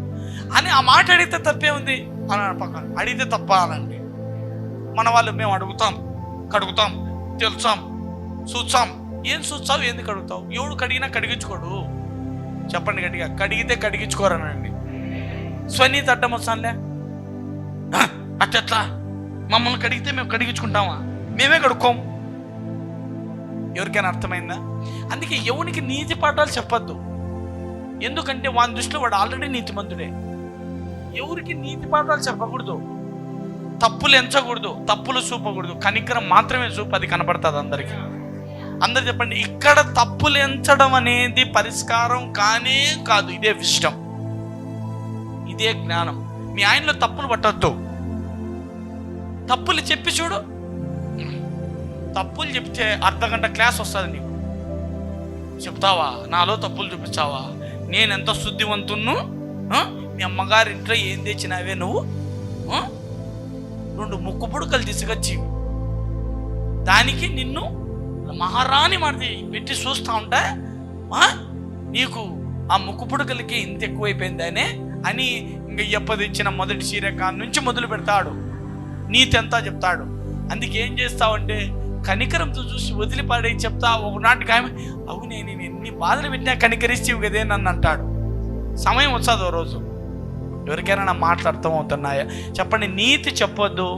అని ఆ మాట అడిగితే తప్పే ఉంది అని పక్కన అడిగితే తప్ప అనండి. మన వాళ్ళు మేము అడుగుతాం, కడుగుతాం, తెలుసాం, చూచాం. ఏం చూచావు, ఏంది కడుగుతావు? ఎవడు కడిగినా కడిగించుకోడు. చెప్పండి గట్టిగా, కడిగితే కడిగించుకోరనండి. స్వనీతి అడ్డం వస్తానులే, అట్టెట్లా మమ్మల్ని కడిగితే మేము కడిగించుకుంటామా? మేమే కడుక్కోం. ఎవరికైనా అర్థమైందా? అందుకే ఎవనికి నీతి పాఠాలు చెప్పద్దు. ఎందుకంటే వాని దృష్టిలో వాడు ఆల్రెడీ నీతిమంతుడే. ఎవరికి నీతి పాఠాలు చెప్పకూడదు, తప్పులు ఎంచకూడదు, తప్పులు చూపకూడదు. కనికరం మాత్రమే చూపు, అది కనపడుతుంది అందరికీ. అందరు చెప్పండి, ఇక్కడ తప్పులు ఎంచడం అనేది పరిష్కారం కానే కాదు. ఇదే విషయం, ఇదే జ్ఞానం. మీ ఆయనలో తప్పులు పట్టద్దు. తప్పులు చెప్పి చూడు. తప్పులు చెప్తే అర్ధగంట క్లాస్ వస్తుంది నీకు. చెప్తావా, నాలో తప్పులు చూపించావా, నేనెంత శుద్ధివంతును, మీ అమ్మగారి ఇంట్లో ఏం తెచ్చినావే నువ్వు, 2 ముక్కు పుడకలు తీసుకొచ్చి దానికి నిన్ను మహారాణి మాది పెట్టి చూస్తూ ఉంటే నీకు ఆ ముక్కు పుడకలకి ఇంత ఎక్కువైపోయిందనే అని ఇంక తెచ్చిన మొదటి చీర కాడ నుంచి మొదలు పెడతాడు, నీతి అంతా చెప్తాడు. అందుకే ఏం చేస్తావంటే కనికరంతో చూసి వదిలిపడే చెప్తా. ఒకనాటికి ఆమె, అవు నేను ఎన్ని బాధలు పెట్టినా కనికరిస్తేవి కదే నన్ను అంటాడు. సమయం వస్తుంది ఓ రోజు. ఎవరికైనా నా మాటలు అర్థం అవుతున్నాయా? చెప్పండి, నీతి చెప్పొద్దు,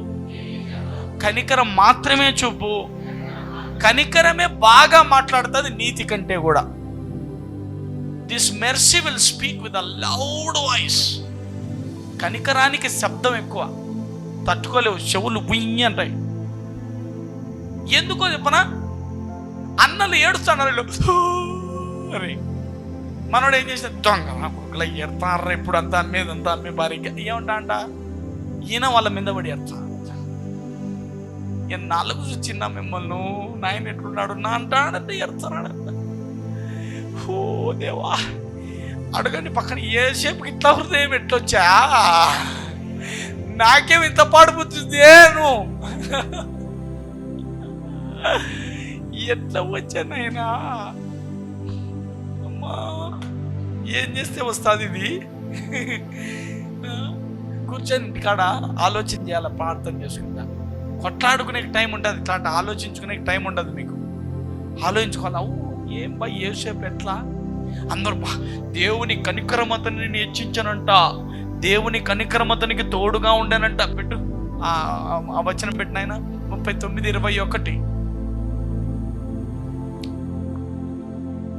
కనికరం మాత్రమే చూపు. కనికరమే బాగా మాట్లాడుతుంది నీతి కంటే కూడా. This mercy will speak with a loud voice. కనికరానికి శబ్దం ఎక్కువ, తట్టుకోలేవు, చెవులు బుయ్యి అంటాయి. ఎందుకో చెప్పనా, అన్నలు ఏడుస్తున్నారు అని. మనోడు ఏం చేసిన, దొంగ కొడుకులా ఎడతారా ఇప్పుడు, అంతా అమ్మేదంతా అమ్మే భారీగా ఏమంటా అంట, ఈయన వాళ్ళ మీద పడి ఎడతా. ఎన్నాళ్ళకు చిన్న మిమ్మల్ని నాయన ఎట్లున్నాడు నా అంటాడంటే ఎడతాడంట. ఓ దేవా, అడగండి పక్కన, ఏ సేపుకి ఇట్లా హృదయం ఎట్లొచ్చా, నాకేం ఇంత పాడుపుతుంది నువ్వు ఎట్లా వచ్చానైనా అమ్మా, ఏం చేస్తే వస్తుంది ఇది? కూర్చొని ఇంటికాడ ఆలోచన చేయాలి, ప్రార్థన చేసుకుంటా. కొట్లాడుకునే టైం ఉంటుంది, ఇట్లాంటి ఆలోచించుకునే టైం ఉండదు మీకు. ఆలోచించుకోవాలి, అవు ఏం బా ఏసేపు ఎట్లా, అందరూ బా దేవుని కనికరం అతనిని హెచ్చించనంట, దేవుని కనికరం అతనికి తోడుగా ఉండనంట. పెట్టు ఆ వచనం పెట్టినాయన 39:21.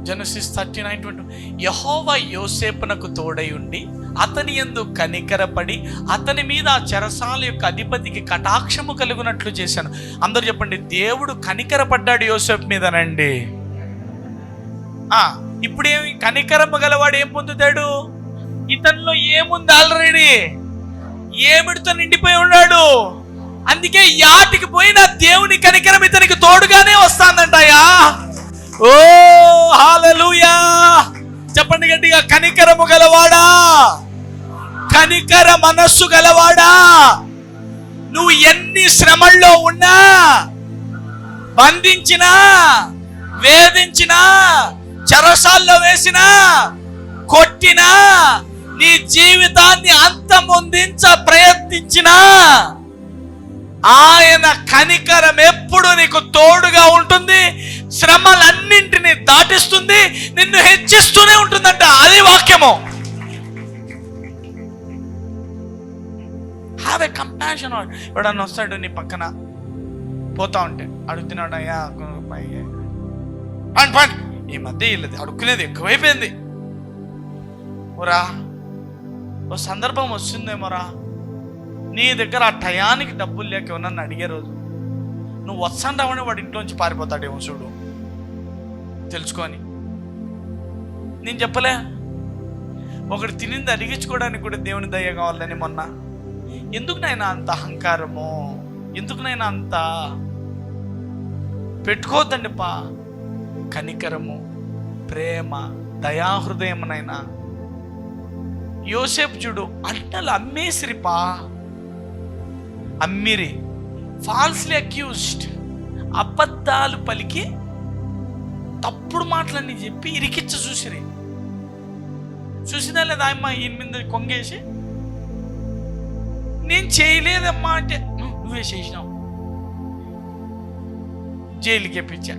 జెనసిస్ 39:20. యెహోవా యోసేపునకు తోడై ఉండి అతని యందు కనికరపడి అతని మీద ఆ చెరసాల యొక్క అధిపతికి కటాక్షము కలుగునట్లు చేశాను. అందరూ చెప్పండి, దేవుడు కనికరపడ్డాడు యోసేపు మీదనండి. ఇప్పుడేమి కనికరము గలవాడు ఏం పొందుతాడు? ఇతనిలో ఏముంది? ఆల్రెడీ ఏమిడితో నిండిపోయి ఉన్నాడు. అందుకే యాటికి పోయినా దేవుని కనికరం ఇతనికి తోడుగానే వస్తానంటాయా. ఓ హల్లెలూయా, చెప్పండి గట్టిగా, కనికరము గలవాడా, కనికర మనస్సు గలవాడా. నువ్వు ఎన్ని శ్రమల్లో ఉన్నా, బంధించినా, వేధించినా, చెరసాల్లో వేసినా, కొట్టినా, నీ జీవితాన్ని అంతమొందించ ప్రయత్నించినా, ఆయన కనికరం ఎప్పుడు నీకు తోడుగా ఉంటుంది. శ్రమలన్నింటినీ దాటిస్తుంది, నిన్ను హెచ్చిస్తూనే ఉంటుందంట. అది వాక్యము. Have a compassion. ఎవడన్నా వస్తాడు నీ పక్కన పోతా ఉంటే అడుగుతున్నాడు, అయ్యా ఈ మధ్య వీళ్ళది అడుక్కునేది ఎక్కువైపోయింది ఓరా, ఓ సందర్భం వస్తుందేమోరా, నీ దగ్గర ఆ టయానికి డబ్బులు లేక ఏమన్నా అడిగే రోజు నువ్వు వస్తాంటావని వాడి ఇంట్లోంచి పారిపోతాడేమో చూడు, తెలుసుకొని. నేను చెప్పలే, ఒకటి తినింది అడిగించుకోవడానికి కూడా దేవుని దయ కావాలని మొన్న. ఎందుకు నైనా అంత అహంకారము, ఎందుకు నైనా అంత పెట్టుకోవద్దండి పా. కనికరము, ప్రేమ, దయాహృదయమునైనా. యోసేపు చూడు, అన్నలు అమ్మేసిరిపా, అమ్మిరి, ఫాల్స్లీ అక్యూజ్డ్, అబద్ధాలు పలికి తప్పుడు మాటలన్నీ చెప్పి ఇరికిచ్చ చూసిరి. చూసినా లేదా అమ్మ ఈయన మీద కొంగేసి, నేను చేయలేదమ్మా అంటే నువ్వే చేసినావు. జైలుకి ఎప్పించా,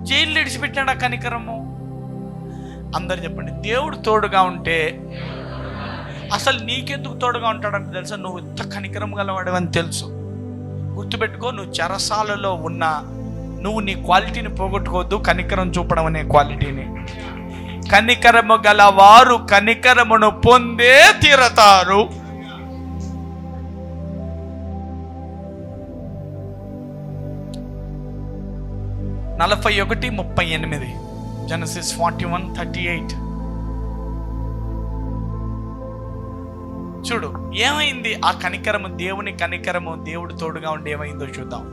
జైలు విడిచిపెట్టాడు. ఆ కనికరము. అందరు చెప్పండి, దేవుడు తోడుగా ఉంటే అసలు నీకెందుకు తోడుగా ఉంటాడంటే తెలుసా, నువ్వు ఇంత కనికరం గలవాడవని తెలుసు. గుర్తుపెట్టుకో, నువ్వు చెరసాలలో ఉన్నా నువ్వు నీ క్వాలిటీని పోగొట్టుకోవద్దు, కనికరం చూపడం అనే క్వాలిటీని. కనికరము గలవారు కనికరమును పొందే తీరతారు. నలభై 41:38 జెనసిస్ 41:38. చూడు ఏమైంది ఆ కనికరము, దేవుని కనికరము, దేవుడు తోడుగా ఉండి ఏమైందో చూద్దాం.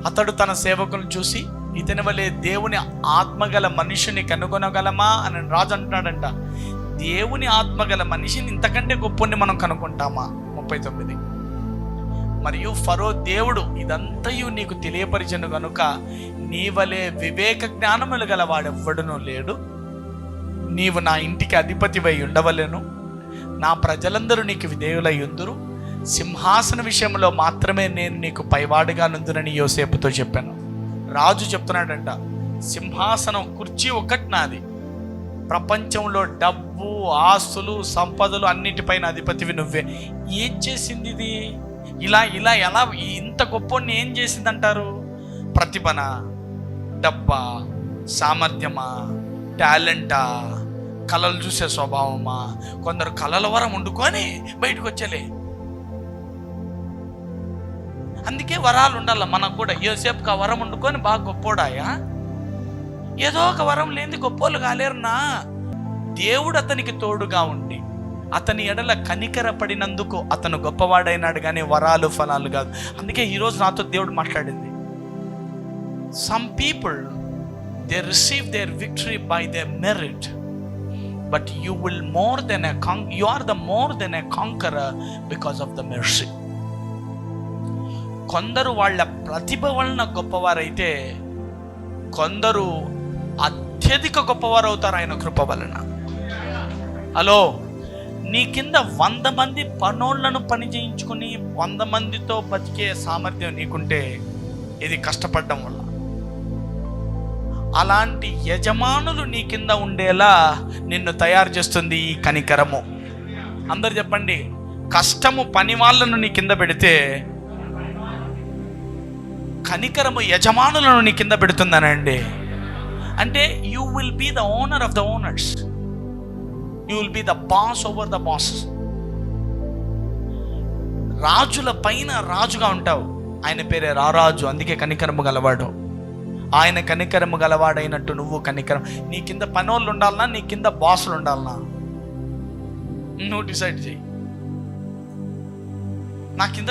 అతడు తన సేవకులను చూసి, ఇతని వలె దేవుని ఆత్మగల మనిషిని కనుగొనగలమా అని రాజు అంటున్నాడంట. దేవుని ఆత్మగల మనిషిని ఇంతకంటే గొప్పని మనం కనుక్కుంటామా? 39. మరియు ఫరో దేవుడు ఇదంతయు నీకు తెలియపరిచను గనుక నీ వలె వివేక జ్ఞానములు గల వాడెవ్వడునూ లేడు. నీవు నా ఇంటికి అధిపతివై ఉండవలెను, నా ప్రజలందరూ నీకు విధేయులై ఉందురు, సింహాసన విషయంలో మాత్రమే నేను నీకు పైవాడుగా నుందునని యోసేపుతో చెప్పాను. రాజు చెప్తున్నాడంట, సింహాసనం, కుర్చీ ఒక్కటి నాది, ప్రపంచంలో డబ్బు, ఆస్తులు, సంపదలు అన్నిటిపైన అధిపతివి నువ్వే. ఏం చేసింది ఇది? ఇలా ఇలా ఎలా ఇంత గొప్పని ఏం చేసింది అంటారు? ప్రతిభనా, డబ్బా, సామర్థ్యమా, టాలెంటా, కళలు చూసే స్వభావమా? కొందరు కళల వరం వండుకొని బయటకు వచ్చేలే. అందుకే వరాలు ఉండాల మనకు కూడా. యోసేపుకి ఆ వరం వండుకొని బాగా గొప్పోడాయా? ఏదో ఒక వరం లేని గొప్పోళ్ళు కాలేరునా. దేవుడు అతనికి తోడుగా ఉండి అతని ఎడల కనికర పడినందుకు అతను గొప్పవాడైనాడు, కానీ వరాలు ఫలాలు కాదు. అందుకే ఈరోజు నాతో దేవుడు మాట్లాడింది, some people they receive their victory by their merit, but you will more than you are the more than a conqueror because of the mercy. కొందరు వాళ్ళ ప్రతిభ వలన గొప్పవారైతే కొందరు అత్యధిక గొప్పవారు అవుతారు ఆయన కృప వలన. హలో, నీ కింద 100 మంది పనోళ్లను పని చేయించుకుని 100 మందితో బతికే సామర్థ్యం నీకుంటే ఇది కష్టపడడం వల్ల. అలాంటి యజమానులు నీ కింద ఉండేలా నిన్ను తయారు చేస్తుంది ఈ కనికరము. అందరు చెప్పండి, కష్టము పని వాళ్ళను నీ కింద పెడితే కనికరము యజమానులను నీ కింద పెడుతుందనండి. అంటే you will be the owner of the owners, you will be the boss over the boss. రాజుల పైన రాజుగా ఉంటావు. ఆయన పేరే రారాజు, అందుకే కనికరము గలవాడు. ఆయన కనికరము గలవాడైనట్టు నువ్వు కనికరం. నీ కింద పనోళ్ళు ఉండాలన్నా, నీ కింద బాసులు ఉండాలన్నా, నువ్వు డిసైడ్ చేయి. నా కింద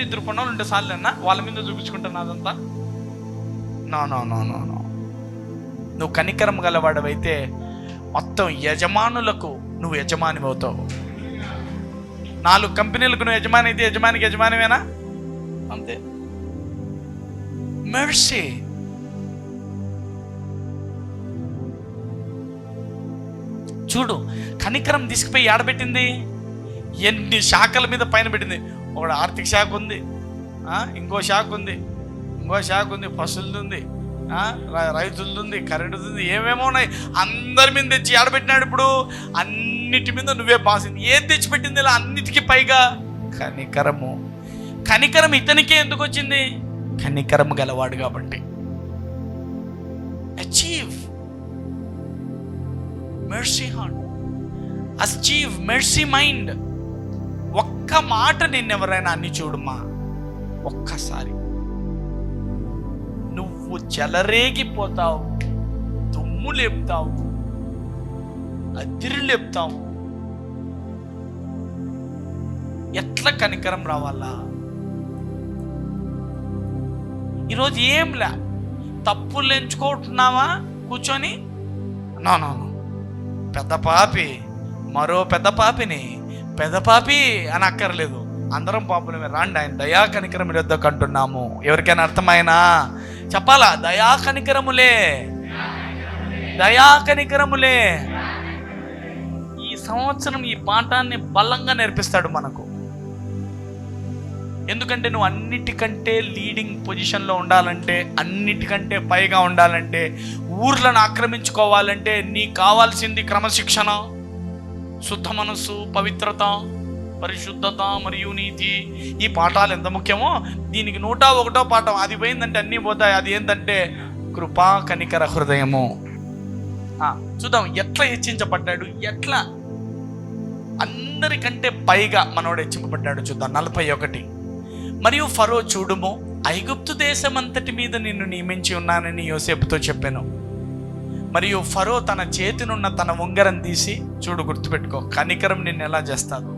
2 పనోళ్ళు ఉంటే చాలన్నా, వాళ్ళ మీద చూపించుకుంటాను అదంతా. No no no no no. నువ్వు కనికరం గలవాడవైతే మొత్తం యజమానులకు నువ్వు యజమాని అవుతావు. 4 కంపెనీలకు నువ్వు యజమాని అయితే యజమానికి యజమానివేనా? అంతే. మెర్సీ. చూడు, కనికరం తీసుకుపోయి ఆడబెట్టింది, ఎన్ని శాఖల మీద పైన పెట్టింది. ఒకటి ఆర్థిక శాఖ ఉంది, ఇంకో శాఖ ఉంది, ఇంకో శాఖ ఉంది, పశువులది ఉంది, రైతులది ఉంది, కరెంటుది ఉంది, ఏమేమో ఉన్నాయి. అందరి మీద తెచ్చి ఆడబెట్టినాడు. ఇప్పుడు అన్నిటి మీద నువ్వే బాసింది. ఏది తెచ్చిపెట్టింది ఇలా అన్నిటికీ పైగా? కనికరము. కనికరం ఇతనికే ఎందుకు వచ్చింది? కనికరము గలవాడు కాబట్టి. Achieve mercy heart, achieve mercy mind. ఒక్క మాట నిన్నెవరైనా అన్ని చూడమ్మా, ఒక్కసారి నువ్వు చెలరేగిపోతావు, దుమ్ము లేపుతావు, అదిరి లేపుతావు. ఎట్లా కనికరం రావాలా? ఈరోజు ఏంలా తప్పులు ఎంచుకుంటున్నావా కూర్చొని? నో నో నో, పెద్ద పాపి మరో పెద్ద పాపిని పెద్ద పాపి అని అక్కర్లేదు, అందరం పాపులమే, రాండి ఆయన దయా కనికరముల యొద్దకు అంటున్నాము. ఎవరికైనా అర్థమైనా చెప్పాలా? దయా కనికరములే, దయా కనికరములే. ఈ సంవత్సరం ఈ పాఠాన్ని బలంగా నేర్పిస్తాడు మనకు. ఎందుకంటే నువ్వు అన్నిటికంటే లీడింగ్ పొజిషన్లో ఉండాలంటే, అన్నిటికంటే పైగా ఉండాలంటే, ఊర్లను ఆక్రమించుకోవాలంటే నీకు కావాల్సింది క్రమశిక్షణ, శుద్ధ మనస్సు, పవిత్రత, పరిశుద్ధత మరియు నీతి. ఈ పాఠాలు ఎంత ముఖ్యమో దీనికి 101వ పాఠం అది పోయిందంటే అన్నీ పోతాయి. అది ఏంటంటే కృపా కనికర హృదయము. చూద్దాం ఎట్లా హెచ్చించబడ్డాడు, ఎట్లా అందరికంటే పైగా మనోడు హెచ్చింపబడ్డాడు. చూద్దాం 41. మరియు ఫరో చూడుము, ఐగుప్తు దేశం అంతటి మీద నిన్ను నియమించి ఉన్నానని యోసేపుతో చెప్పాను. మరియు ఫరో తన చేతినున్న తన ఉంగరం తీసి, చూడు గుర్తుపెట్టుకో కనికరం నిన్ను ఎలా చేస్తాడు,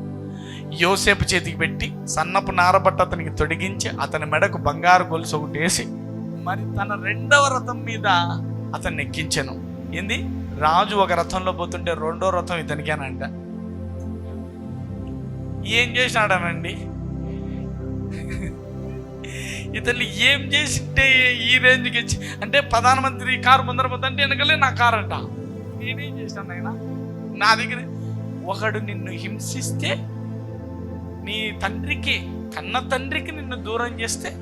యోసేపు చేతికి పెట్టి సన్నపు నారబట్ట అతనికి తొడిగించి అతని మెడకు బంగారు గొలుసు ఒకటి వేసి మరి తన 2వ రథం మీద అతన్ని ఎక్కించాను. ఏంది, రాజు ఒక రథంలో పోతుంటే 2వ రథం ఇతనికేనంట. ఏం చేసినాడనండి ఇతన్ని? ఏం చేసింటే ఈ రేంజ్కి ఇచ్చి అంటే ప్రధానమంత్రి కారు ముందర పోతుంటే వెనకలే నా కారు అంట. నేనేం చేశాను ఆయన? నా దగ్గర ఒకడు నిన్ను హింసిస్తే, నీ తండ్రికి కన్న తండ్రికి నిన్ను దూరం చేస్తే,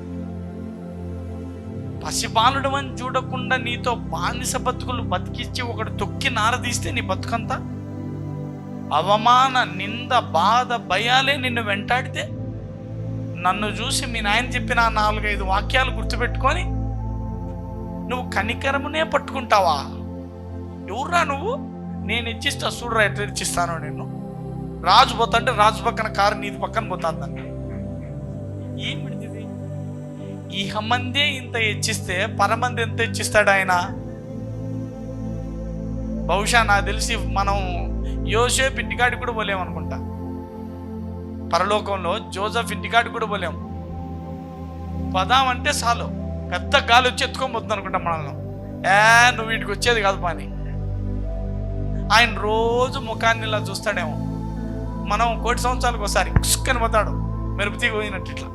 పసిబాలుడు అని చూడకుండా నీతో బానిస బతుకులు బతికిచ్చి ఒకడు తొక్కి నారదీస్తే నీ బతుకంతా అవమాన, నింద, బాధ, భయాలే నిన్ను వెంటాడితే, నన్ను చూసి మీ నాయన చెప్పిన 4-5 వాక్యాలు గుర్తుపెట్టుకొని నువ్వు కనికరమునే పట్టుకుంటావా? ఎవర్రా నువ్వు? నేను ఇచ్చిస్తా, చూడరా ఎట్లా ఇచ్చిస్తానో నిన్ను. రాజు పోతుంటే రాజు పక్కన కారు నీది పక్కన పోతుందంట. ఏమిటిది? ఈ హమ్మందే ఇంత హెచ్చిస్తే పరమంది ఎంత హెచ్చిస్తాడు ఆయన? బహుశా నాకు తెలిసి మనం యోసేపు ఇంటికాడికి కూడా పోలేమనుకుంటా. పరలోకంలో జోసెఫ్ ఇంటికాడికి కూడా పోలేము. పదామంటే చాలు పెద్ద గాలి వచ్చి ఎత్తుకొని పోతుంది అనుకుంటాం మనల్ని. నువ్వు వీటికి వచ్చేది కాదు పని. ఆయన రోజు ముఖాన్ని ఇలా చూస్తాడేమో. మనం 1,000,000 సంవత్సరాలకు ఒకసారి కుసుక్కని పోతాడు, మెరుపుతీగి పోయినట్టు ఇట్లా.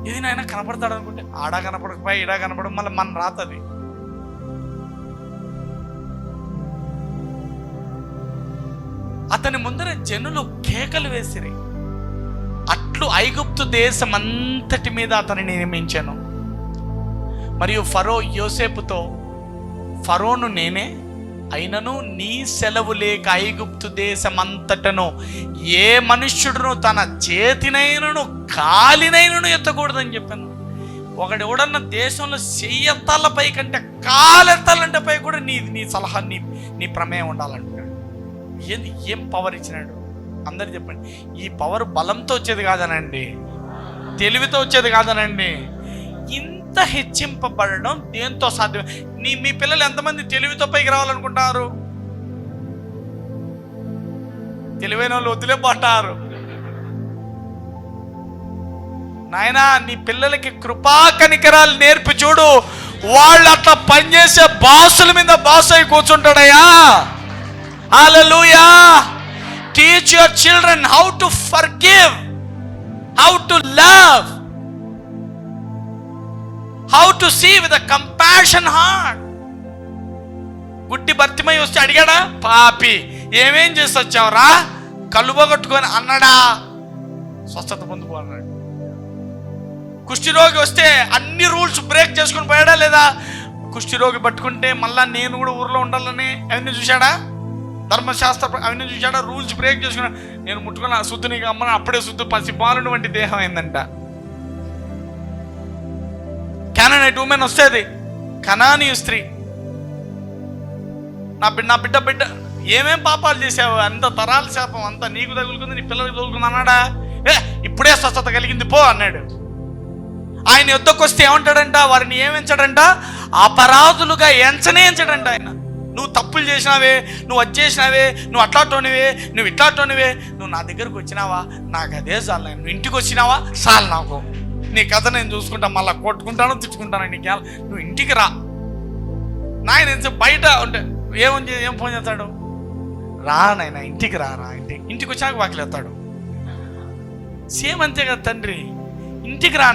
ఇది నాయన కనపడతాడు అనుకుంటే ఆడా కనపడకపోయి ఈడా కనపడ, మళ్ళీ మన రాతది. అతని ముందర జనులు కేకలు వేసిరి. అట్లు ఐగుప్తు దేశం అంతటి మీద అతనిని నియమించాను. మరియు ఫరో యోసేపుతో, ఫరోను నేనే, అయినను నీ సెలవు లేక ఐగుప్తు దేశమంతటను ఏ మనుష్యుడును తన చేతినైనను కాలినైనను ఎత్తకూడదని చెప్పాను. ఒకడెవడన్న దేశంలో చెయ్యెత్తాల పై కంటే కాలెత్తాలంటే పై కూడా నీ సలహా, నీ ప్రమేయం ఉండాలంటాడు. ఏం పవర్ ఇచ్చినాడు? అందరు చెప్పండి. ఈ పవర్ బలంతో వచ్చేది కాదనండి, తెలివితో వచ్చేది కాదనండి. ఇంత హెచ్చింపబడడం దేంతో సాధ్యం? మీ పిల్లలు ఎంతమంది తెలివితో పైకి రావాలనుకుంటారు? తెలివైన వాళ్ళు వదిలేపోతారు. నాయనా, నీ పిల్లలకి కృపా కనికరాలు నేర్పి చూడు. వాళ్ళు అట్లా పనిచేసే బాసుల మీద బాసు అయి కూర్చుంటాడయ్యా. హల్లెలూయా. Teach your children how to forgive, how to love, how to see with a compassion heart. గుడ్డి భర్తిమై వస్తే అడిగాడా? పాపి ఏమేం చేసి వచ్చావురా? కళ్ళు పోగొట్టుకొని అన్నాడా? స్వస్థత పొందుకో అన్నాడు. కుష్ఠిరోగి వస్తే అన్ని రూల్స్ బ్రేక్ చేసుకుని పోయాడా లేదా? కుష్ఠిరోగి పట్టుకుంటే మళ్ళా నేను కూడా ఊర్లో ఉండాలని అవన్నీ చూశాడా? ధర్మశాస్త్ర అవన్నీ చూశాడా? రూల్స్ బ్రేక్ చేసుకున్నాడు. నేను ముట్టుకున్న శుద్ధునికి అమ్మని అప్పుడే శుద్ధ పసిపాలుడు వంటి దేహం అయిందంట. కానానైట్ ఉమెన్ వస్తేది, కనానీయ స్త్రీ, నా బిడ్డ ఏమేం పాపాలు చేసావు, అంత తరాల శాపం అంతా నీకు తగులుకుంది, నీ పిల్లలకు తగులుకుంది అన్నాడా? ఇప్పుడే స్వస్థత కలిగింది పో అన్నాడు. ఆయన యుద్ధకు వస్తే ఏమంటాడంట? వారిని ఏమించాడంట? అపరాధులుగా ఎంచడంట. ఆయన నువ్వు తప్పులు చేసినావే, నువ్వు అది చేసినావే, నువ్వు అట్లాటోనివే, నువ్వు ఇట్లాటోనివే, నువ్వు నా దగ్గరకు వచ్చినావా? నాకు అదే చాలు. నువ్వు ఇంటికి వచ్చినావా? చాలు నాకు. నీ కథ నేను చూసుకుంటా, మళ్ళీ కొట్టుకుంటాను తిట్టుకుంటాను. నీకు నువ్వు ఇంటికి రా, ఆయన బయట ఉంటే ఏం ఫోన్ చేస్తాడు, రా నాయన ఇంటికి రా ఇంటికి వచ్చాక వాకిలేస్తాడు. సేమ్ అంతే కదా తండ్రి, ఇంటికి రా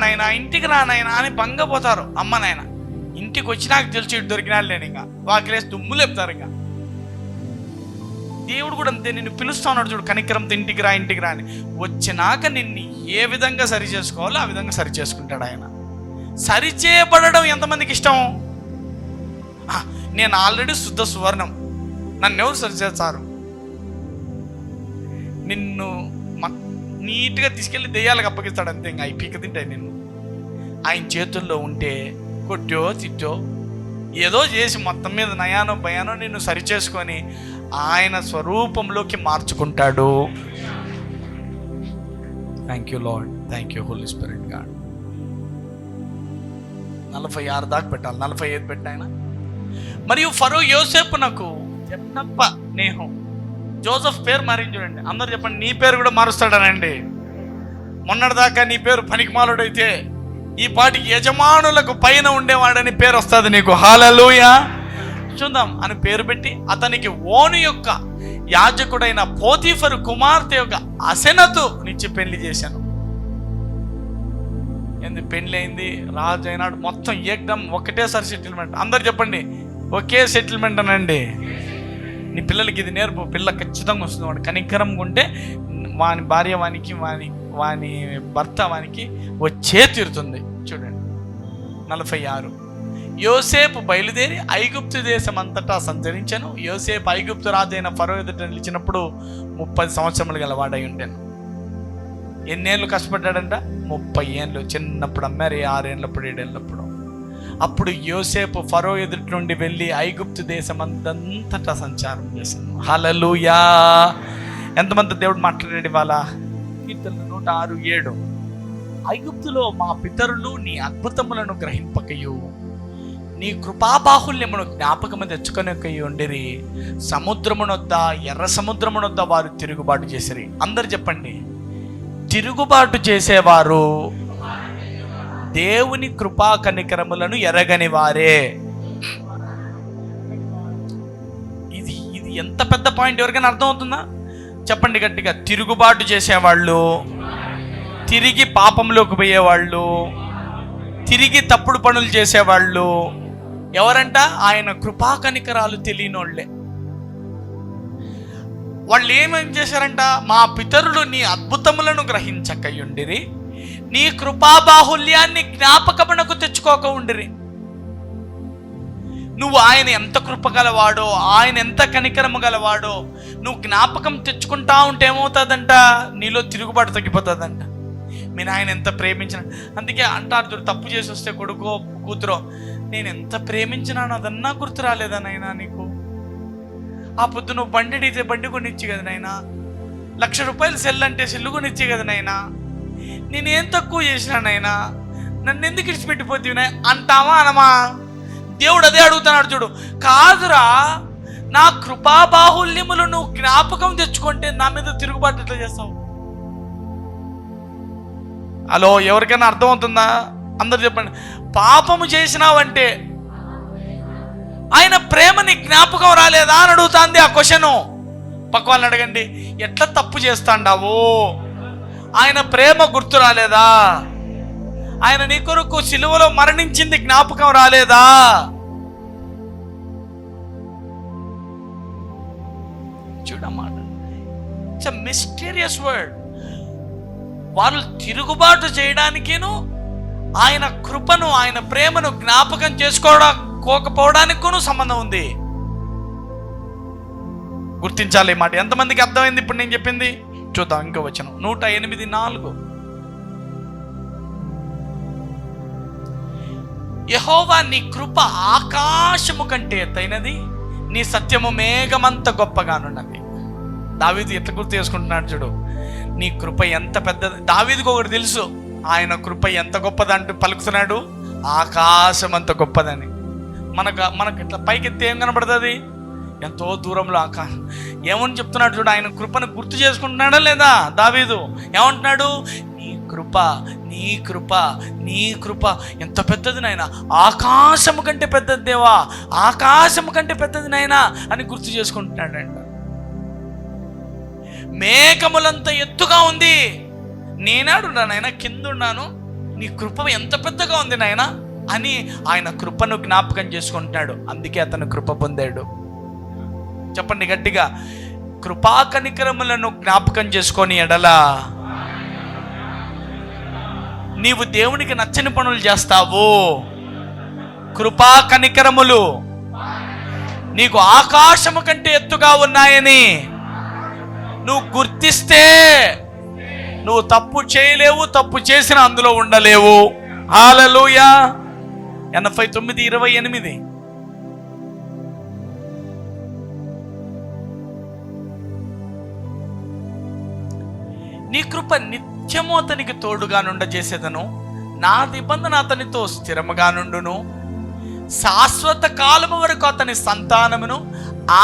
నాయన అని భంగపోతారు అమ్మ నాయన. ఇంటికి వచ్చినాక తెలిసి దొరికినా లేని ఇంకా వాకిలేసి దుమ్ము లేపుతారు. ఇంకా దేవుడు కూడా అంతే, నిన్ను పిలుస్తా ఉన్నాడు చూడు, కనికరంతో ఇంటికి రా అని. వచ్చినాక నిన్ను ఏ విధంగా సరి చేసుకోవాలో ఆ విధంగా సరి చేసుకుంటాడు ఆయన. సరి చేయబడడం ఎంతమందికి ఇష్టం? నేను ఆల్రెడీ శుద్ధ సువర్ణం, నన్ను ఎవరు సరి చేస్తారు? నిన్ను నీట్గా తీసుకెళ్ళి దెయ్యాలకు అప్పగిస్తాడు అంతే. ఇంకా అవి పీక తింటాయి నిన్ను. ఆయన చేతుల్లో ఉంటే కొట్టో తిట్టో ఏదో చేసి మొత్తం మీద నయానో భయానో నిన్ను సరి చేసుకొని ఆయన స్వరూపంలోకి మార్చుకుంటాడు. Thank you lord, thank you holy spirit god. 46 దాకా పెట్టాలి, 45 పెట్టాయన. మరియు ఫరో యోసేపునకు చెప్పనప్ప నేహం. జోసెఫ్ పేరు మారింది చూడండి. అందరూ చెప్పండి, నీ పేరు కూడా మారుస్తాడనండి. మొన్నటిదాకా నీ పేరు పనికిమాలుడైతే ఈ పాటికి యజమానులకు పైన ఉండేవాడని పేరు వస్తుంది నీకు. హల్లెలూయా. చూద్దాం అని పేరు పెట్టి అతనికి ఓను యొక్క యాజకుడైన పోతీఫరు కుమార్తె యొక్క అసెనతు నిచ్చి పెళ్లి చేశాను. ఏంది పెళ్లి అయింది, రాజు అయినాడు, మొత్తం ఏకదం ఒకటేసారి సెటిల్మెంట్. అందరు చెప్పండి, ఒకే సెటిల్మెంట్ అనండి. నీ పిల్లలకి ఇది నేర్పు, పిల్ల ఖచ్చితంగా వస్తుంది. వాడు కనికరంగా ఉంటే వాని భార్య వానికి వాని భర్త వానికి వచ్చే తీరుతుంది. చూడండి 46. యోసేపు బయలుదేరి ఐగుప్తు దేశం అంతటా సంచరించాను. యోసేపు ఐగుప్తు రాజైన ఫరో ఎదుట నిలిచినప్పుడు 30 సంవత్సరములు గల వాడై ఉండేను. ఎన్నేళ్ళు కష్టపడ్డాడంట? 30 ఏళ్ళు. చిన్నప్పుడు అమ్మారు, 6 ఏళ్ళప్పుడు 7 ఏళ్ళప్పుడు. అప్పుడు యోసేపు ఫరో ఎదుటి నుండి వెళ్ళి ఐగుప్తు దేశం అంతటా సంచారం చేశాను. హల్లెలూయా. ఎంతమంది దేవుడు మాట్లాడాడు ఇవాళ? కీర్తనలు 106:7. ఐగుప్తులో మా పితరులు నీ అద్భుతములను గ్రహింపకయు నీ కృపాబాహుల్యమును జ్ఞాపకము తెచ్చుకొనకయు ఉండిరి. సముద్రమునొద్ద ఎర్ర సముద్రమునొద్ద వారు తిరుగుబాటు చేసిరి. అందరు చెప్పండి, తిరుగుబాటు చేసేవారు దేవుని కృపా కనికరములను ఎరగని వారే. ఇది ఎంత పెద్ద పాయింట్, ఎవరికైనా అర్థమవుతుందా? చెప్పండి గట్టిగా. తిరుగుబాటు చేసేవాళ్ళు, తిరిగి పాపంలోకి పోయేవాళ్ళు, తిరిగి తప్పుడు పనులు చేసేవాళ్ళు ఎవరంట? ఆయన కృపా కనికరాలు తెలియనోళ్లే. వాళ్ళు ఏమేం చేశారంట? మా పితరులు నీ అద్భుతములను గ్రహించకయుండిరి, నీ కృపాబాహుల్యాన్ని జ్ఞాపకమునకు తెచ్చుకోక ఉండిరి. నువ్వు ఆయన ఎంత కృప గలవాడో, ఆయన ఎంత కనికరము గలవాడో నువ్వు జ్ఞాపకం తెచ్చుకుంటా ఉంటే ఏమవుతుందంట? నీలో తిరుగుబాటు తగ్గిపోతుందంట. మీ నాయన ఎంత ప్రేమించిన, అందుకే అంటారు, తప్పు చేసి వస్తే కొడుకో కూతురో, నేను ఎంత ప్రేమించినాను అదన్నా గుర్తు రాలేదా నాయనా నీకు? ఆ పొద్దు నువ్వు బండి అడిగితే బండి కొనిచ్చి కదా నాయనా, 1,00,000 రూపాయలు సెల్ అంటే సెల్లు కొనిచ్చి కదా నాయనా, నేనేం తక్కువ చేసినానైనా, నన్ను ఎందుకు ఇడిచిపెట్టిపోతీవినా అంటావా అనమా? దేవుడు అదే అడుగుతున్నాడు చూడు. కాదురా, నా కృపాబాహుల్యములు నువ్వు జ్ఞాపకం తెచ్చుకుంటే నా మీద తిరుగుబాటు ఎట్లా చేస్తావు? హలో, ఎవరికైనా అర్థమవుతుందా? అందరు చెప్పండి. పాపము చేసినావంటే ఆయన ప్రేమని జ్ఞాపకం రాలేదా అని అడుగుతాంది ఆ క్వశ్చను. పక్క వాళ్ళని అడగండి, ఎట్లా తప్పు చేస్తాండావు? ఆయన ప్రేమ గుర్తు రాలేదా? ఆయన నీ కొరకు సిలువలో మరణించింది జ్ఞాపకం రాలేదా? చూడమాట, ఇట్స్ ఎ మిస్టీరియస్ వర్డ్. వాళ్ళు తిరుగుబాటు చేయడానికిను ఆయన కృపను, ఆయన ప్రేమను జ్ఞాపకం చేసుకోకపోవడానికిను సంబంధం ఉంది. గుర్తించాలి ఈ మాట. ఎంతమందికి అర్థమైంది ఇప్పుడు నేను చెప్పింది? చూద్దాం ఇంకో వచనం 108:4. యెహోవా నీ కృప ఆకాశము కంటే ఎత్తైనది, నీ సత్యము మేఘమంత గొప్పగానున్నది. దావీదు ఎట్లా గుర్తు చేసుకుంటున్నాడు చూడు, నీ కృప ఎంత పెద్దది. దావీదుకు ఒకటి తెలుసు, ఆయన కృప ఎంత గొప్పదంటూ పలుకుతున్నాడు, ఆకాశం అంత గొప్పదని. మనకు ఇట్లా పైకెత్తి ఏం కనబడుతుంది? ఎంతో దూరంలో ఆకాశం. ఏమని చెప్తున్నాడు చూడు, ఆయన కృపను గుర్తు చేసుకుంటున్నాడా లేదా దావీదు? ఏమంటున్నాడు? నీ కృప, నీ కృప ఎంత పెద్దది నాయనా, ఆకాశము కంటే పెద్దది దేవా, ఆకాశము కంటే పెద్దది నాయనా అని గుర్తు చేసుకుంటున్నాడంట. మేఘములంత ఎత్తుగా ఉంది, నేనాడున్నా నాయన కింద ఉన్నాను, నీ కృప ఎంత పెద్దగా ఉంది నాయన అని ఆయన కృపను జ్ఞాపకం చేసుకుంటున్నాడు. అందుకే అతను కృప పొందాడు. చెప్పండి గట్టిగా, కృపా కనికరములను జ్ఞాపకం చేసుకొని ఎడలా నీవు దేవునికి నచ్చని పనులు చేస్తావు. కృపా కనికరములు నీకు ఆకాశము కంటే ఎత్తుగా ఉన్నాయని నువ్వు గుర్తిస్తే నువ్వు తప్పు చేయలేవు, తప్పు చేసిన అందులో ఉండలేవు. హల్లెలూయా. 89:28. నీ కృప నిత్యము అతనికి తోడుగా నుండ చేసేదను, నా నిబంధన అతనితో స్థిరముగా నుండును, శాశ్వత కాలము వరకు అతని సంతానమును,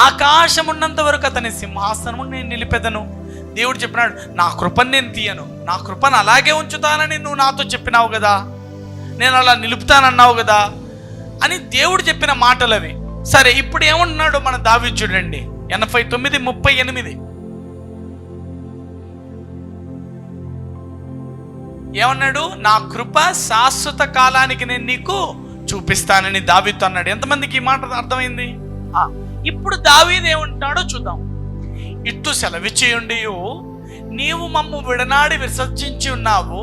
ఆకాశమున్నంత వరకు అతని సింహాసనము నేను నిలిపెదను. దేవుడు చెప్పినాడు, నా కృపను నేను తీయను, నా కృపను అలాగే ఉంచుతానని నువ్వు నాతో చెప్పినావు కదా, నేను అలా నిలుపుతానన్నావు కదా అని దేవుడు చెప్పిన మాటలు అవి. సరే, ఇప్పుడు ఏమంటున్నాడు మన దావీదు చూడండి, 89:38. ఏమన్నాడు? నా కృప శాశ్వత కాలానికి నేను నీకు చూపిస్తానని దావీదు అన్నాడు. ఎంతమందికి ఈ మాట అర్థమైంది? ఇప్పుడు దావీదు ఏమంటాడో చూద్దాం. ఇట్టు సెలవిచ్చేయుండి, నీవు మమ్ము విడనాడి విసర్జించి ఉన్నావు,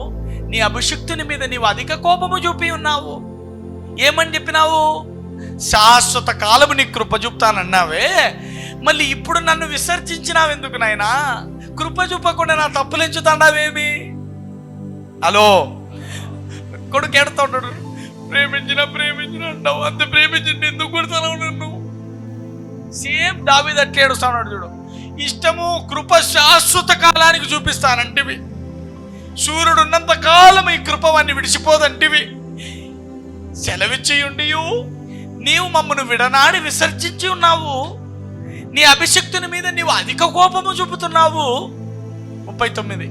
నీ అభిషిక్తుని మీద నీవు అధిక కోపము చూపి ఉన్నావు. ఏమని చెప్పినావు? శాశ్వత కాలము నీ కృప చూపుతానన్నావే, మళ్ళీ ఇప్పుడు నన్ను విసర్జించినావు ఎందుకు నాయనా? కృప చూపకుండా నా తప్పులు ఎంచుతాడావేమి? హలో, కొడుకు ఎడతా ఉంటాడు, ప్రేమించిన అంటావు, అంత ప్రేమించండి ఎందుకు కొడతావు నన్ను? సేమ్ దావీదు అట్లా ఏడుస్తా ఉన్నాడు చూడు. ఇష్టము కృప శాశ్వత కాలానికి చూపిస్తానంటివి, సూర్యుడు ఉన్నంత కాలం ఈ కృప వాన్ని విడిచిపోదంటివి. సెలవిచ్చేయుండి నీవు మమ్మను విడనాడి విసర్జించి ఉన్నావు, నీ అభిషిక్తుని మీద నీవు అధిక కోపము చూపుతున్నావు. 39.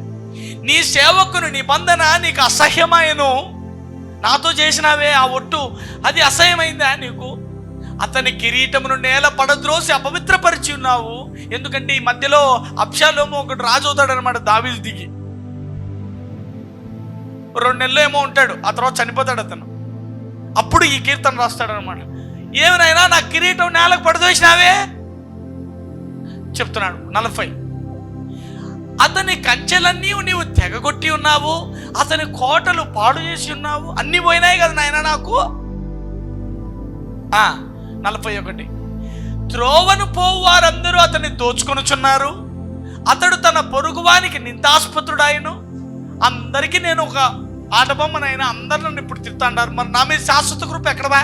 నీ సేవకుని నిబంధన నీకు అసహ్యమాయను, నాతో చేసినావే ఆ ఒట్టు అది అసహ్యమైందా నీకు? అతని కిరీటమును నేల పడద్రోసి అపవిత్రపరిచి ఉన్నావు. ఎందుకంటే ఈ మధ్యలో అబ్షాలోము ఒకటి రాజు అవుతాడు అనమాట, దావీదు దిగి 2 నెలలు ఏమో ఉంటాడు, ఆ తర్వాత చనిపోతాడు అతను. అప్పుడు ఈ కీర్తన రాస్తాడు అనమాట. ఏమైనా నా కిరీటం నేలకు పడదోసినావే చెప్తున్నాడు. 40. అతని కంచెలన్నీ నీవు తెగగొట్టి ఉన్నావు, అతని కోటలు పాడు చేసి ఉన్నావు. అన్ని పోయినాయి కదా నాయన నాకు. 41. త్రోవను పోవు వారందరూ అతన్ని దోచుకొనుచున్నారు, అతడు తన పొరుగువానికి నిందాస్పదుడాయను. అందరికీ నేను ఒక ఆటబొమ్మనైనా, అందరు నన్ను ఇప్పుడు తిరుగుతాంటారు, మరి నా మీద శాశ్వత కృప ఎక్కడవా?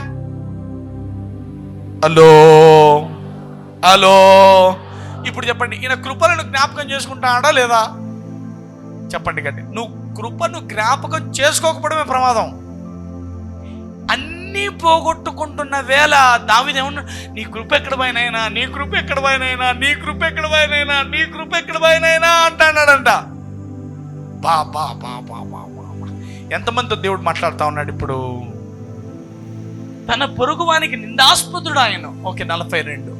హలో ఇప్పుడు చెప్పండి, ఈయన కృపను జ్ఞాపకం చేసుకుంటాడా లేదా? చెప్పండి గట్టి. నువ్వు కృపను జ్ఞాపకం చేసుకోకపోవడమే ప్రమాదం. అన్నీ పోగొట్టుకుంటున్న వేళ దావీదు ఏమన్నా, నీ కృప ఎక్కడ పోయినైనా, నీ కృప ఎక్కడ పోయినైనా, నీ కృప ఎక్కడ పోయినైనా, నీ కృప ఎక్కడ పోయినైనా అంటాడాడంట. బా బా బా బా బా బా. ఎంతమందితో దేవుడు మాట్లాడుతూ ఉన్నాడు ఇప్పుడు? తన పొరుగువానికి నిందాస్పదుడు ఆయన. ఓకే. 42.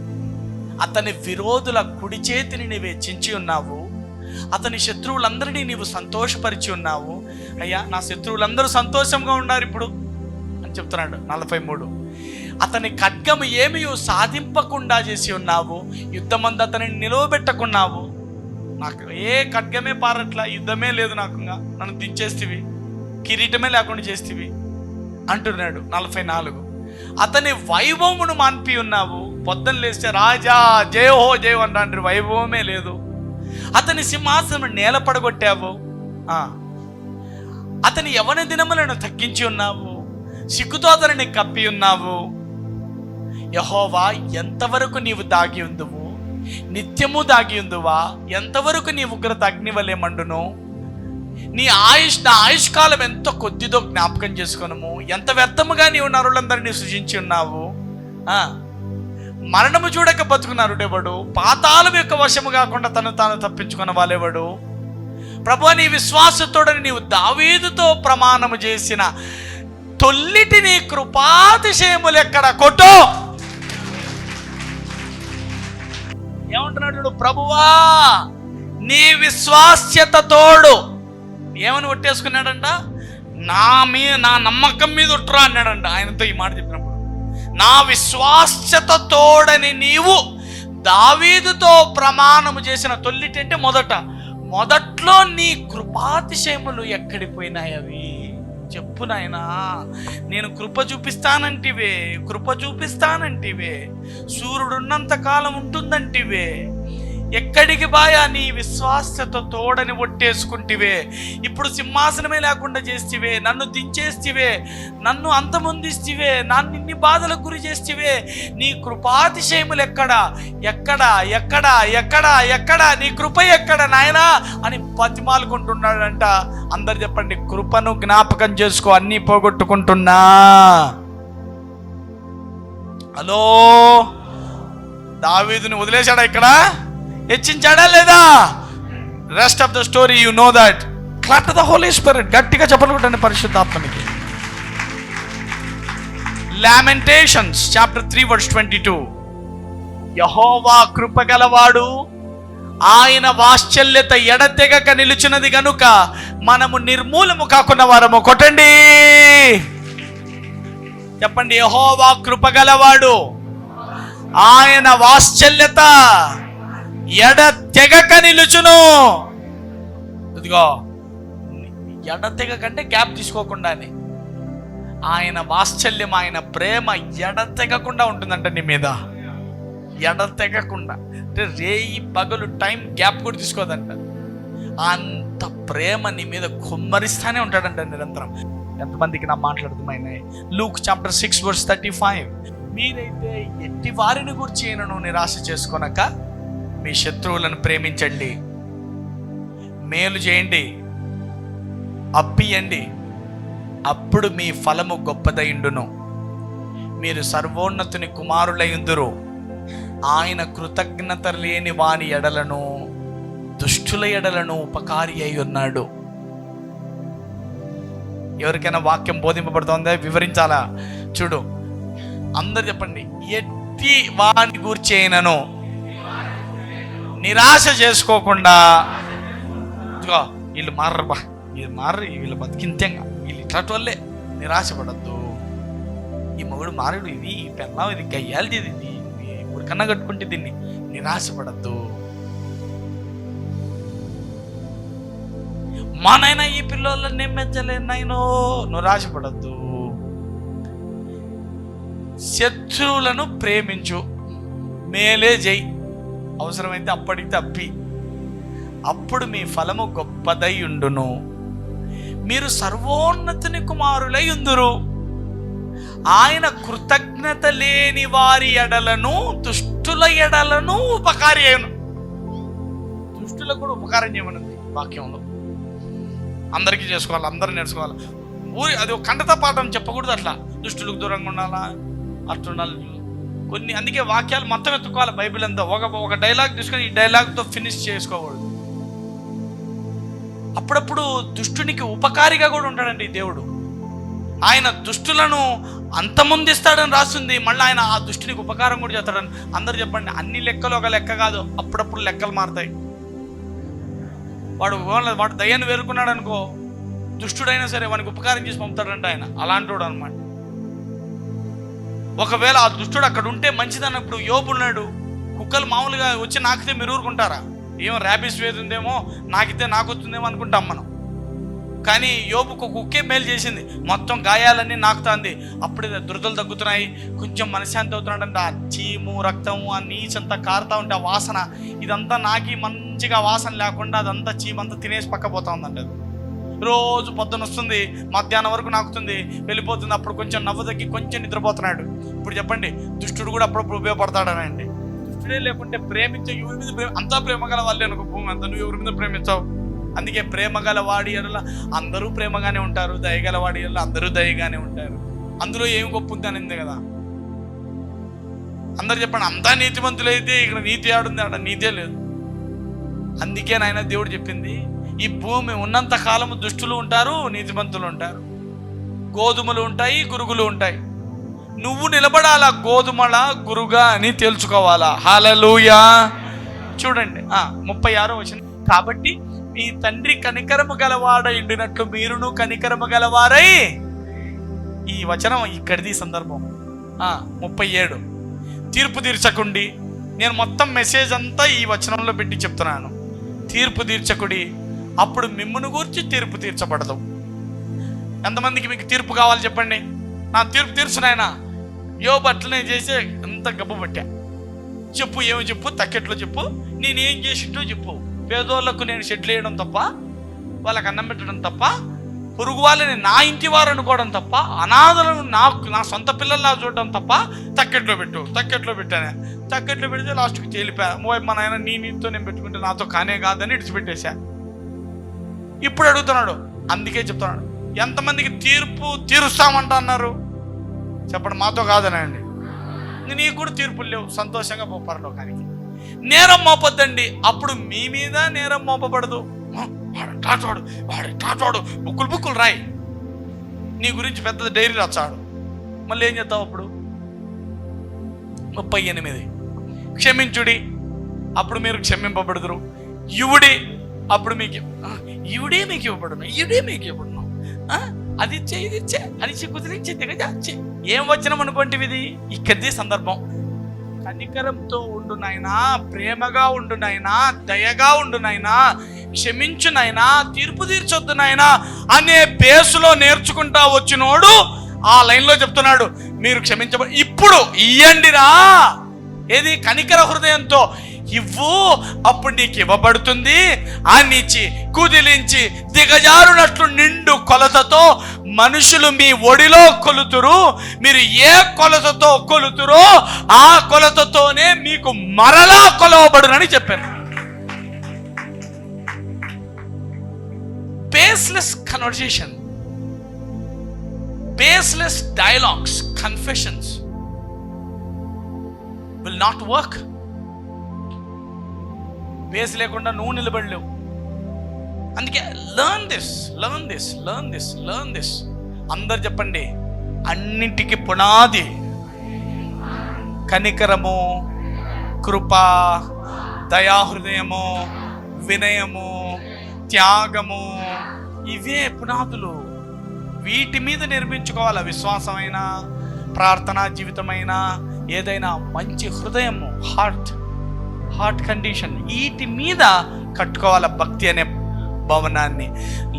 అతని విరోధుల కుడి చేతిని నీవు హెచ్చించి ఉన్నావు, అతని శత్రువులందరినీ నీవు సంతోషపరిచి ఉన్నావు. అయ్యా, నా శత్రువులందరూ సంతోషంగా ఉన్నారు ఇప్పుడు అని చెప్తున్నాడు. 43. అతని ఖడ్గము ఏమీ సాధింపకుండా చేసి ఉన్నావు, యుద్ధమందు అతనిని నిలవబెట్టకున్నావు. నాకు ఏ ఖడ్గమే పారట్లా, యుద్ధమే లేదు నాకు, నన్ను దించేస్తేవి, కిరీటమే లేకుండా చేస్తేవి అంటున్నాడు. 44. అతని వైభవమును మాన్పి ఉన్నావు, పొద్దున్న లేస్తే రాజా జయహో జయ అంటాండ్రి, వైభవమే లేదు. అతని సింహాసనం నేల పడగొట్టావు, అతని యవ్వన దినములను తగ్గించి ఉన్నావు, సిగ్గుతో అతనిని కప్పి ఉన్నావు. యెహోవా, ఎంతవరకు నీవు దాగి ఉందువు? నిత్యము దాగి ఉందువా? ఎంతవరకు నీ ఉగ్రత అగ్ని వలె మండును? నా ఆయుష్కాలం ఎంతో కొద్దిదో జ్ఞాపకం చేసుకొనుము. ఎంత వ్యర్థముగా నీవు నరులందరినీ సృజించి ఉన్నావు. మరణము చూడక బతుకున్నారుడెవడు? పాతాళం యొక్క వశము కాకుండా తను తాను తప్పించుకున్న వాళ్ళెవడు? ప్రభువా నీ విశ్వాసతోడని నీవు దావీదుతో ప్రమాణము చేసిన తొల్లిటి నీ కృపాతిశయములు ఎక్కడ కొట్టు. ఏమంటున్నాడు? ప్రభువా నీ విశ్వాస్యత తోడు. ఏమని ఒట్టేసుకున్నాడంట? నా నమ్మకం మీద ఒట్టురా అన్నాడంట ఆయనతో ఈ మాట చెప్పినప్పుడు. నా విశ్వాస్యత తోడని నీవు దావీదుతో ప్రమాణము చేసిన తొల్లిటి అంటే మొదట్లో నీ కృపాతిశయములు ఎక్కడికి పోయినాయి? అవి చెప్పు నాయనా. నేను కృప చూపిస్తానంటివే, సూర్యుడున్నంత కాలం ఉంటుందంటివే. ఎక్కడికి బాయా నీ విశ్వాసత తోడని ఒట్టేసుకుంటివే. ఇప్పుడు సింహాసనమే లేకుండా చేస్తివే, నన్ను దించేస్తివే, నన్ను అంతమొందిస్తివే, నన్ను ఇన్ని బాధలకు గురి చేస్తివే. నీ కృపాతిశయములు ఎక్కడా నీ కృప ఎక్కడ నాయనా అని బతిమాలుకుంటున్నాడంట. అందరు చెప్పండి, కృపను జ్ఞాపకం చేసుకో, అన్నీ పోగొట్టుకుంటున్నా. హలో, దావీదుని వదిలేశాడా? ఇక్కడ హెచ్చించాడా లేదా? Rest of the story you know that. Clap the holy spirit. గట్టిగా చెప్పనుకుంటండి పరిశుద్ధాత్మనికి. Lamentations chapter 3 verse 22. యెహోవా కృపగలవాడు, ఆయన వాత్సల్యత ఎడతెగక నిలుచున్నది గనుక మనము నిర్మూలము కాకున్న వారము. కొట్టండి, చెప్పండి. యెహోవా కృపగలవాడు, ఆయన వాత్సల్యత ఎడతెగక నిలుచును. ఇదిగో, ఎడతెగకంటే గ్యాప్ తీసుకోకుండానే ఆయన వాత్సల్యం, ఆయన ప్రేమ ఎడతెగకుండా ఉంటుందంట నీ మీద. ఎడతెగకుండా అంటే రేయి పగలు టైం గ్యాప్ కూడా తీసుకోదంట. అంత ప్రేమ నీ మీద కుమ్మరిస్తానే ఉంటాడంట నిరంతరం. ఎంతమందికి నా మాట్లాడుతున్నాయి? Luke chapter 6 verse 35. మీరైతే ఎట్టి వారిని గురించి అయినను నిరాశ చేసుకొనక మీ శత్రువులను ప్రేమించండి, మేలు చేయండి, అప్పియండి, అప్పుడు మీ ఫలము గొప్పదయుండును. మీరు సర్వోన్నతుని కుమారులయుందురు. ఆయన కృతజ్ఞత లేని వాని ఎడలను, దుష్టుల ఎడలను ఉపకారి అయి ఉన్నాడు. ఎవరికైనా వాక్యం బోధింపబడుతుందా? వివరించాలా? చూడు, అందరు చెప్పండి. ఎట్టి వాని గూర్చి అయినను నిరాశ చేసుకోకుండా. వీళ్ళు మారరు, వీళ్ళు బతికింతేగా, వీళ్ళు ఇట్లాంటి వాళ్ళే. నిరాశపడద్దు. ఈ మొగుడు మారడు, ఇది ఈ పెళ్ళం, ఇది గయ్యాలి, ఇది ఊరికన్నా కట్టుకుంటే దీన్ని. నిరాశపడద్దు. మా నాయన ఈ పిల్లలను నేను మెచ్చలేను నాయనో, నిరాశపడద్దు. శత్రువులను ప్రేమించు, మేలే జై, అవసరమైతే అప్పటికి తప్పి, అప్పుడు మీ ఫలము గొప్పదై ఉండును. మీరు సర్వోన్నతుని కుమారులై ఉందురు. ఆయన కృతజ్ఞత లేని వారి ఎడలను, దుష్టుల ఎడలను ఉపకారి అయ్యును. దుష్టులకు కూడా ఉపకారం చేయమనుంది వాక్యంలో. అందరికీ చేసుకోవాలి, అందరూ నేర్చుకోవాలి. అది ఒక కంటత పాఠం చెప్పకూడదు. అట్లా దుష్టులకు దూరంగా ఉండాలా, అట్లా ఉండాలి. కొన్ని అందుకే వాక్యాలు మొత్తం ఎత్తుకోవాలి. బైబిల్ అంతా ఒక డైలాగ్ తీసుకొని ఈ డైలాగ్తో ఫినిష్ చేసుకోకూడదు. అప్పుడప్పుడు దుష్టునికి ఉపకారిగా కూడా ఉంటాడండి దేవుడు. ఆయన దుష్టులను అంతమొందిస్తాడని రాస్తుంది. మళ్ళీ ఆయన ఆ దుష్టునికి ఉపకారం కూడా చేస్తాడని. అందరూ చెప్పండి, అన్ని లెక్కలు ఒక లెక్క కాదు. అప్పుడప్పుడు లెక్కలు మారుతాయి. వాడు దయ్యాన్ని వేరుకున్నాడు అనుకో, దుష్టుడైనా సరే వానికి ఉపకారం చేసి పంపుతాడంట ఆయన. అలాంటి అనమాట. ఒకవేళ ఆ దుష్టుడు అక్కడ ఉంటే మంచిదన్నప్పుడు యోబు ఉన్నాడు. కుక్కలు మామూలుగా వచ్చి నాకితే మీరు ఊరుకుంటారా? ఏమో ర్యాబిస్ వేది ఉందేమో, నాకితే నాకు వస్తుందేమో అనుకుంటాం మనం. కానీ యోబుకు కుక్కే మేలు చేసింది. మొత్తం గాయాలన్నీ నాకుతాంది. అప్పుడే దురదలు తగ్గుతున్నాయి, కొంచెం మనశ్శాంతి అవుతున్నాడంటే. ఆ చీము, రక్తము, ఆ నీచంతా కారుతా ఉంటే ఆ వాసన, ఇదంతా నాకి మంచిగా వాసన లేకుండా అదంతా చీమంతా తినేసి పక్కపోతా ఉందంట. రోజు పొద్దున వస్తుంది, మధ్యాహ్నం వరకు నాకుతుంది, వెళ్ళిపోతుంది. అప్పుడు కొంచెం నవ్వు తగ్గి కొంచెం నిద్రపోతున్నాడు. ఇప్పుడు చెప్పండి, దుష్టుడు కూడా అప్పుడప్పుడు ఉపయోగపడతాడనండి. దుష్టుడే లేకుంటే ప్రేమించే ఎవరి మీద అంతా ప్రేమ గల వాళ్ళే అనుకో. భూమి అంతా నువ్వు ఎవరి మీద ప్రేమించావు? అందుకే ప్రేమ గల వాడి ఎడల అందరూ ప్రేమగానే ఉంటారు, దయగల వాడి ఎడల అందరూ దయగానే ఉంటారు. అందులో ఏమి గొప్ప ఉంది అనింది కదా. అందరు చెప్పండి, అంతా నీతిమంతులైతే ఇక్కడ నీతి ఆడుంది, ఆడ నీతే లేదు. అందుకే నాయన దేవుడు చెప్పింది, ఈ భూమి ఉన్నంత కాలము దుష్టులు ఉంటారు, నీతిమంతులు ఉంటారు. గోధుమలు ఉంటాయి, గురుగులు ఉంటాయి. నువ్వు నిలబడాలా గోధుమల గురుగా అని తెలుసుకోవాలా. హల్లెలూయా. చూడండి 36వ వచనం. కాబట్టి మీ తండ్రి కనికరము గలవాడై ఉండినట్లు మీరును కనికరము గలవారై. ఈ వచనం ఇక్కడిది సందర్భం. 37 తీర్పు తీర్చకుండి. నేను మొత్తం మెసేజ్ అంతా ఈ వచనంలో పెట్టి చెప్తున్నాను. తీర్పు తీర్చకుడి, అప్పుడు మిమ్మును గూర్చి తీర్పు తీర్చబడదు. ఎంతమందికి మీకు తీర్పు కావాలి చెప్పండి. నా తీర్పు తీర్చు నాయనా. యోబు అట్లనే చేసి ఎంత గబ్బు పట్టా. చెప్పు, ఏమి చెప్పు, తక్కెట్లో చెప్పు, నేనేం చేసింటో చెప్పు. పేదోళ్లకు నేను షెడ్లు వేయడం తప్ప, వాళ్ళకి అన్నం పెట్టడం తప్ప, పొరుగు వాళ్ళని నా ఇంటి వారు అనుకోవడం తప్ప, అనాథలను నా సొంత పిల్లల్లా చూడడం తప్ప, తక్కెట్లో పెట్టానే. తక్కెట్లో పెడితే లాస్ట్కి తేలిపా. మా నాయన నీతో నేను పెట్టుకుంటే నాతో కానే కాదని ఇడిచిపెట్టేశా. ఇప్పుడు అడుగుతున్నాడు, అందుకే చెప్తున్నాడు, ఎంతమందికి తీర్పు తీరుస్తామంట అన్నారు చెప్పండి. మాతో కాదనండి. నీకు కూడా తీర్పులు లేవు, సంతోషంగా పో పరలోకానికి. నేరం మోపొద్దండి, అప్పుడు మీ మీద నేరం మోపబడదు. వాడు బుక్కులు రాయి, నీ గురించి పెద్ద డైరీ రాచాడు. మళ్ళీ ఏం చేస్తావు అప్పుడు? 38 క్షమించుడి, అప్పుడు మీరు క్షమింపబడుదురు. ఇవుడి, అప్పుడు మీకు ఇవ్వబడును. అది ఇచ్చే, ఇది ఇచ్చే, అది కుదిరించే, దిగజాచ్చే. ఏం వచనం అనుకోండి ఇది? ఇక్కడిది సందర్భం. కనికరంతో ఉండు నాయనా, ప్రేమగా ఉండు నాయనా, దయగా ఉండు నాయనా, క్షమించు నాయనా, తీర్పు తీర్చొద్దు నాయనా అనే బేసులో నేర్చుకుంటా వచ్చినోడు ఆ లైన్లో చెప్తున్నాడు, మీరు క్షమించబడి ఇప్పుడు ఇయ్యండిరా. ఏది? కనికర హృదయంతో ఇవ్వు, అప్పుడు నీకు ఇవ్వబడుతుంది అనిచ్చి కుదిలించి దిగజారునట్లు నిండు కొలతతో మనుషులు మీ ఒడిలో కొలుతురు. మీరు ఏ కొలతతో కొలుతురో ఆ కొలతతోనే మీకు మరలా కొలవబడునని చెప్పాను. Baseless conversation, baseless dialogues, confessions will not work. Base లేకుండా నువ్వు నిలబడలేవు. అందుకే లర్న్ దిస్. అందరు చెప్పండి, అన్నింటికి పునాది కనికరము, కృప, దయాహృదయము, వినయము, త్యాగము. ఇవే పునాదులు. వీటి మీద నిర్మించుకోవాలి. విశ్వాసమైనా, ప్రార్థనా జీవితమైనా, ఏదైనా మంచి హృదయము, హార్ట్ కండిషన్, వీటి మీద కట్టుకోవాల భక్తి అనే భవనాన్ని.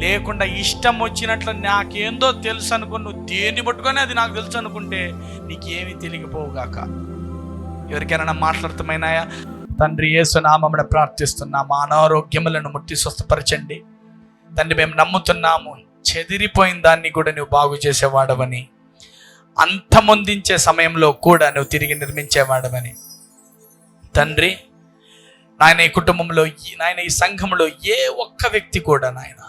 లేకుండా ఇష్టం వచ్చినట్లు నాకేందో తెలుసు అనుకుని నువ్వు దేన్ని పట్టుకొని అది నాకు తెలుసు అనుకుంటే నీకేమీ తెలియకపోవుగాక. ఎవరికైనా మాట్లాడుతామైనాయా? తండ్రి యేసు నామమున ప్రార్థిస్తున్నాము, అనారోగ్యములను ముట్టి స్వస్థపరచండి తండ్రి. మేము నమ్ముతున్నాము, చెదిరిపోయిన దాన్ని కూడా నువ్వు బాగు చేసేవాడవని, అంతమొందించే సమయంలో కూడా నువ్వు తిరిగి నిర్మించేవాడవని తండ్రి. నాయన ఈ కుటుంబంలో, నాయన ఈ సంఘంలో ఏ ఒక్క వ్యక్తి కూడా నాయన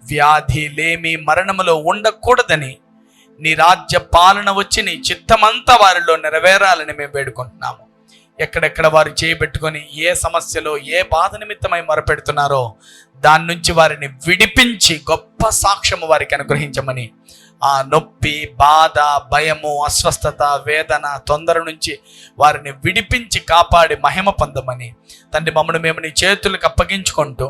వ్యాధి, లేమి, మరణములో ఉండకూడదని నీ రాజ్య పాలన వచ్చి నీ చిత్తమంతా వారిలో నెరవేరాలని మేము వేడుకుంటున్నాము. ఎక్కడెక్కడ వారు చేయబెట్టుకొని ఏ సమస్యలో, ఏ బాధ నిమిత్తమై మొరపెడుతున్నారో దాని నుంచి వారిని విడిపించి గొప్ప సాక్ష్యము వారికి అనుగ్రహించమని, ఆ నొప్పి, బాధ, భయము, అస్వస్థత, వేదన, తొందర నుంచి వారిని విడిపించి కాపాడి మహిమ పొందమని తండ్రి మమ్మల్ని మేము నీ చేతులకు అప్పగించుకుంటూ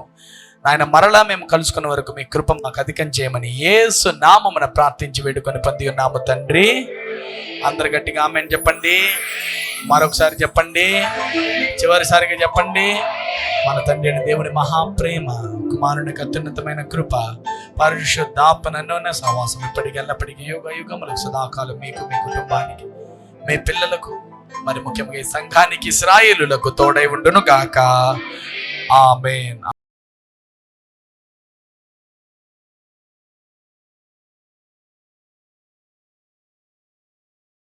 ఆయన మరలా మేము కలుసుకునే వరకు మీ కృప మాకు అధికం చేయమని యేసు నామమున ప్రార్థించి వేడుకొని పొంది ఉన్నాము తండ్రి. అందరు గట్టిగా ఆమేన్ చెప్పండి. మరొకసారి చెప్పండి, చివరిసారిగా చెప్పండి. మన తండ్రి అయిన దేవుని మహాప్రేమ, కుమారునికి అత్యున్నతమైన కృప, పరిశుద్ధాత్మన సహవాసం ఇప్పటికి ఎల్లప్పటికీ యుగ యుగములకు సదాకాలం మీకు, మీ కుటుంబానికి, మీ పిల్లలకు, మరి ముఖ్యంగా ఈ సంఘానికి, ఇశ్రాయేలులకు తోడై ఉండును గాక. ఆమేన్.